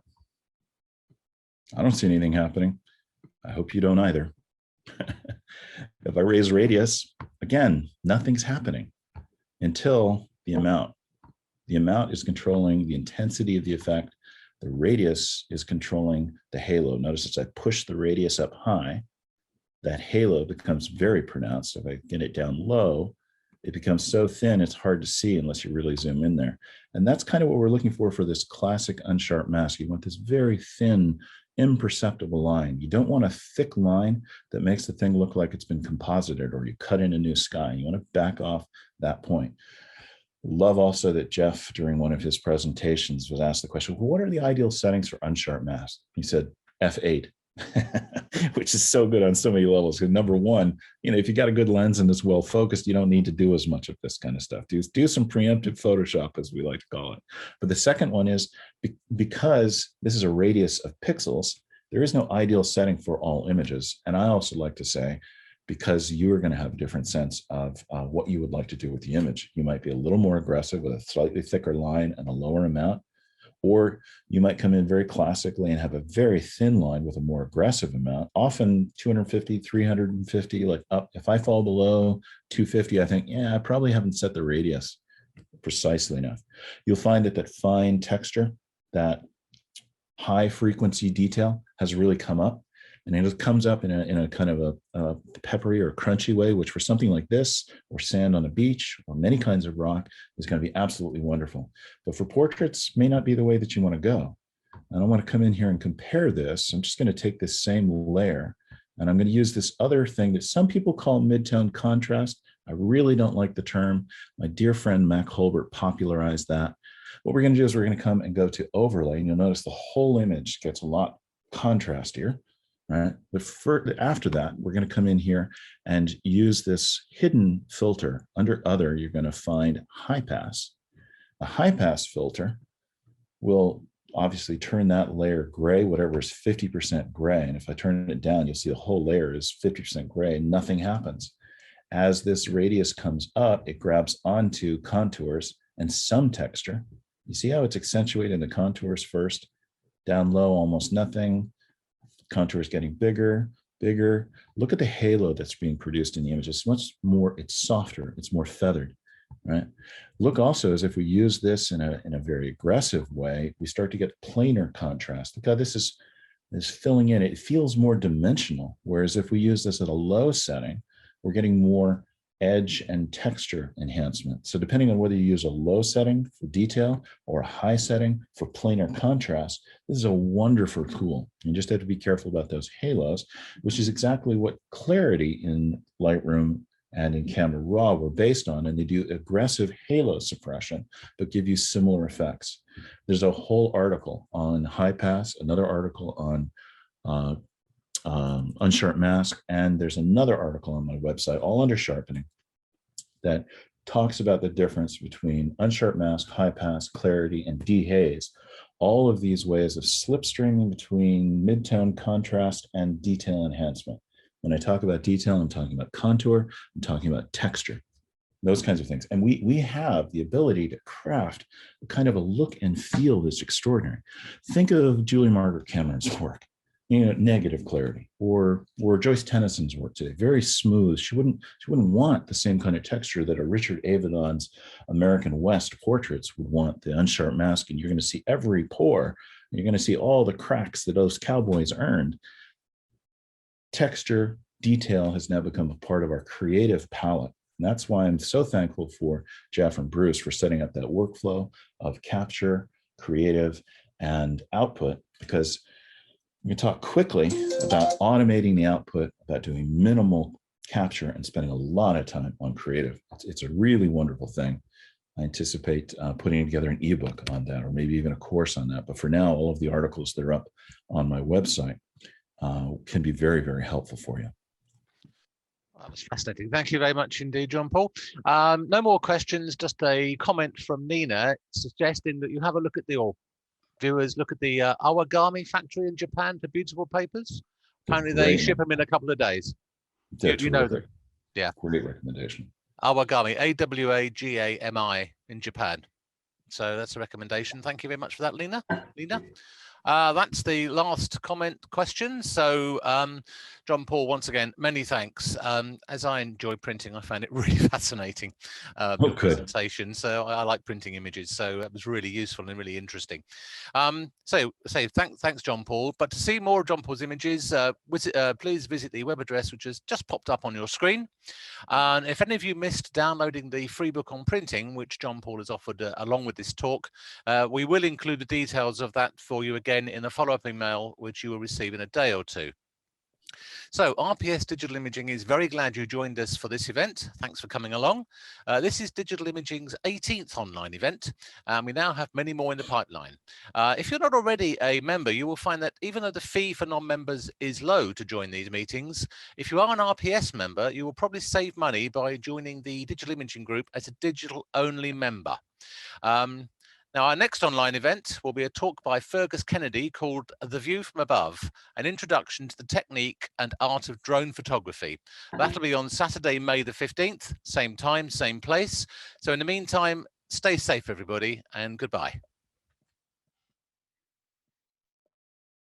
[SPEAKER 2] I don't see anything happening. I hope you don't either. If I raise radius, again, nothing's happening until the amount. The amount is controlling the intensity of the effect. The radius is controlling the halo. Notice as I push the radius up high, that halo becomes very pronounced. If I get it down low, it becomes so thin, it's hard to see unless you really zoom in there. And that's kind of what we're looking for this classic Unsharp mask. You want this very thin, imperceptible line. You don't want a thick line that makes the thing look like it's been composited or you cut in a new sky. You want to back off that point. Love also that Jeff, during one of his presentations, was asked the question, well, what are the ideal settings for Unsharp mask? He said, F8. Which is so good on so many levels. Because number one, if you got a good lens and it's well focused, you don't need to do as much of this kind of stuff. Do some preemptive Photoshop, as we like to call it. But the second one is because this is a radius of pixels, there is no ideal setting for all images. And I also like to say, because you are going to have a different sense of what you would like to do with the image. You might be a little more aggressive with a slightly thicker line and a lower amount. Or you might come in very classically and have a very thin line with a more aggressive amount, often 250, 350, like up. If I fall below 250, I think, I probably haven't set the radius precisely enough. You'll find that fine texture, that high frequency detail has really come up. And it comes up in a kind of a peppery or crunchy way, which for something like this, or sand on a beach, or many kinds of rock, is going to be absolutely wonderful. But for portraits, may not be the way that you want to go. And I want to come in here and compare this. I'm just going to take this same layer, and I'm going to use this other thing that some people call Midtone Contrast. I really don't like the term. My dear friend Mac Holbert popularized that. What we're going to do is we're going to come and go to overlay, and you'll notice the whole image gets a lot contrastier. Right. But after that, we're going to come in here and use this hidden filter. Under other, you're going to find high pass. A high pass filter will obviously turn that layer gray, whatever is 50% gray. And if I turn it down, you'll see the whole layer is 50% gray and nothing happens. As this radius comes up, it grabs onto contours and some texture. You see how it's accentuating the contours first? Down low, almost nothing. Contour is getting bigger. Look at the halo that's being produced in the image. It's much more, it's softer, it's more feathered, right? Look also, as if we use this in a very aggressive way, we start to get planar contrast. Look how this is filling in. It feels more dimensional. Whereas if we use this at a low setting, we're getting more edge and texture enhancement. So depending on whether you use a low setting for detail or a high setting for planar contrast, this is a wonderful tool. You just have to be careful about those halos, which is exactly what Clarity in Lightroom and in Camera Raw were based on. And they do aggressive halo suppression, but give you similar effects. There's a whole article on high pass, another article on Unsharp mask, and there's another article on my website, all under sharpening, that talks about the difference between Unsharp Mask, High Pass, Clarity, and Dehaze. All of these ways of slipstreaming between midtone contrast and detail enhancement. When I talk about detail, I'm talking about contour, I'm talking about texture, those kinds of things. And we have the ability to craft kind of a look and feel that's extraordinary. Think of Julie Margaret Cameron's work, negative clarity, or Joyce Tennyson's work today, very smooth. She wouldn't want the same kind of texture that a Richard Avedon's American West portraits would want, the Unsharp Mask, and you're going to see every pore, and you're going to see all the cracks that those cowboys earned. Texture, detail has now become a part of our creative palette. And that's why I'm so thankful for Jeff and Bruce for setting up that workflow of capture, creative, and output, because we can talk quickly about automating the output, about doing minimal capture and spending a lot of time on creative. It's a really wonderful thing. I anticipate putting together an ebook on that, or maybe even a course on that. But for now, all of the articles that are up on my website can be very, very helpful for you.
[SPEAKER 1] That was fascinating. Thank you very much indeed, John Paul. No more questions, just a comment from Nina suggesting that you have a look at viewers look at the Awagami factory in Japan for beautiful papers. Apparently they ship them in a couple of days. You know them. Yeah.
[SPEAKER 2] Great recommendation.
[SPEAKER 1] Awagami, Awagami in Japan. So that's a recommendation. Thank you very much for that, Lena. That's the last question. So John Paul, once again, many thanks. As I enjoy printing, I found it really fascinating, your presentation. So I like printing images, so it was really useful and really interesting. Thanks, John Paul. But to see more of John Paul's images, please visit the web address, which has just popped up on your screen. And if any of you missed downloading the free book on printing, which John Paul has offered along with this talk, we will include the details of that for you again in a follow-up email, which you will receive in a day or two. So RPS Digital Imaging is very glad you joined us for this event. Thanks for coming along. This is Digital Imaging's 18th online event, and we now have many more in the pipeline. If you're not already a member, you will find that even though the fee for non-members is low to join these meetings, if you are an RPS member, you will probably save money by joining the Digital Imaging group as a digital-only member. Now, our next online event will be a talk by Fergus Kennedy called The View from Above, an introduction to the technique and art of drone photography. That'll be on Saturday, May the 15th, same time, same place. So in the meantime, stay safe, everybody, and goodbye.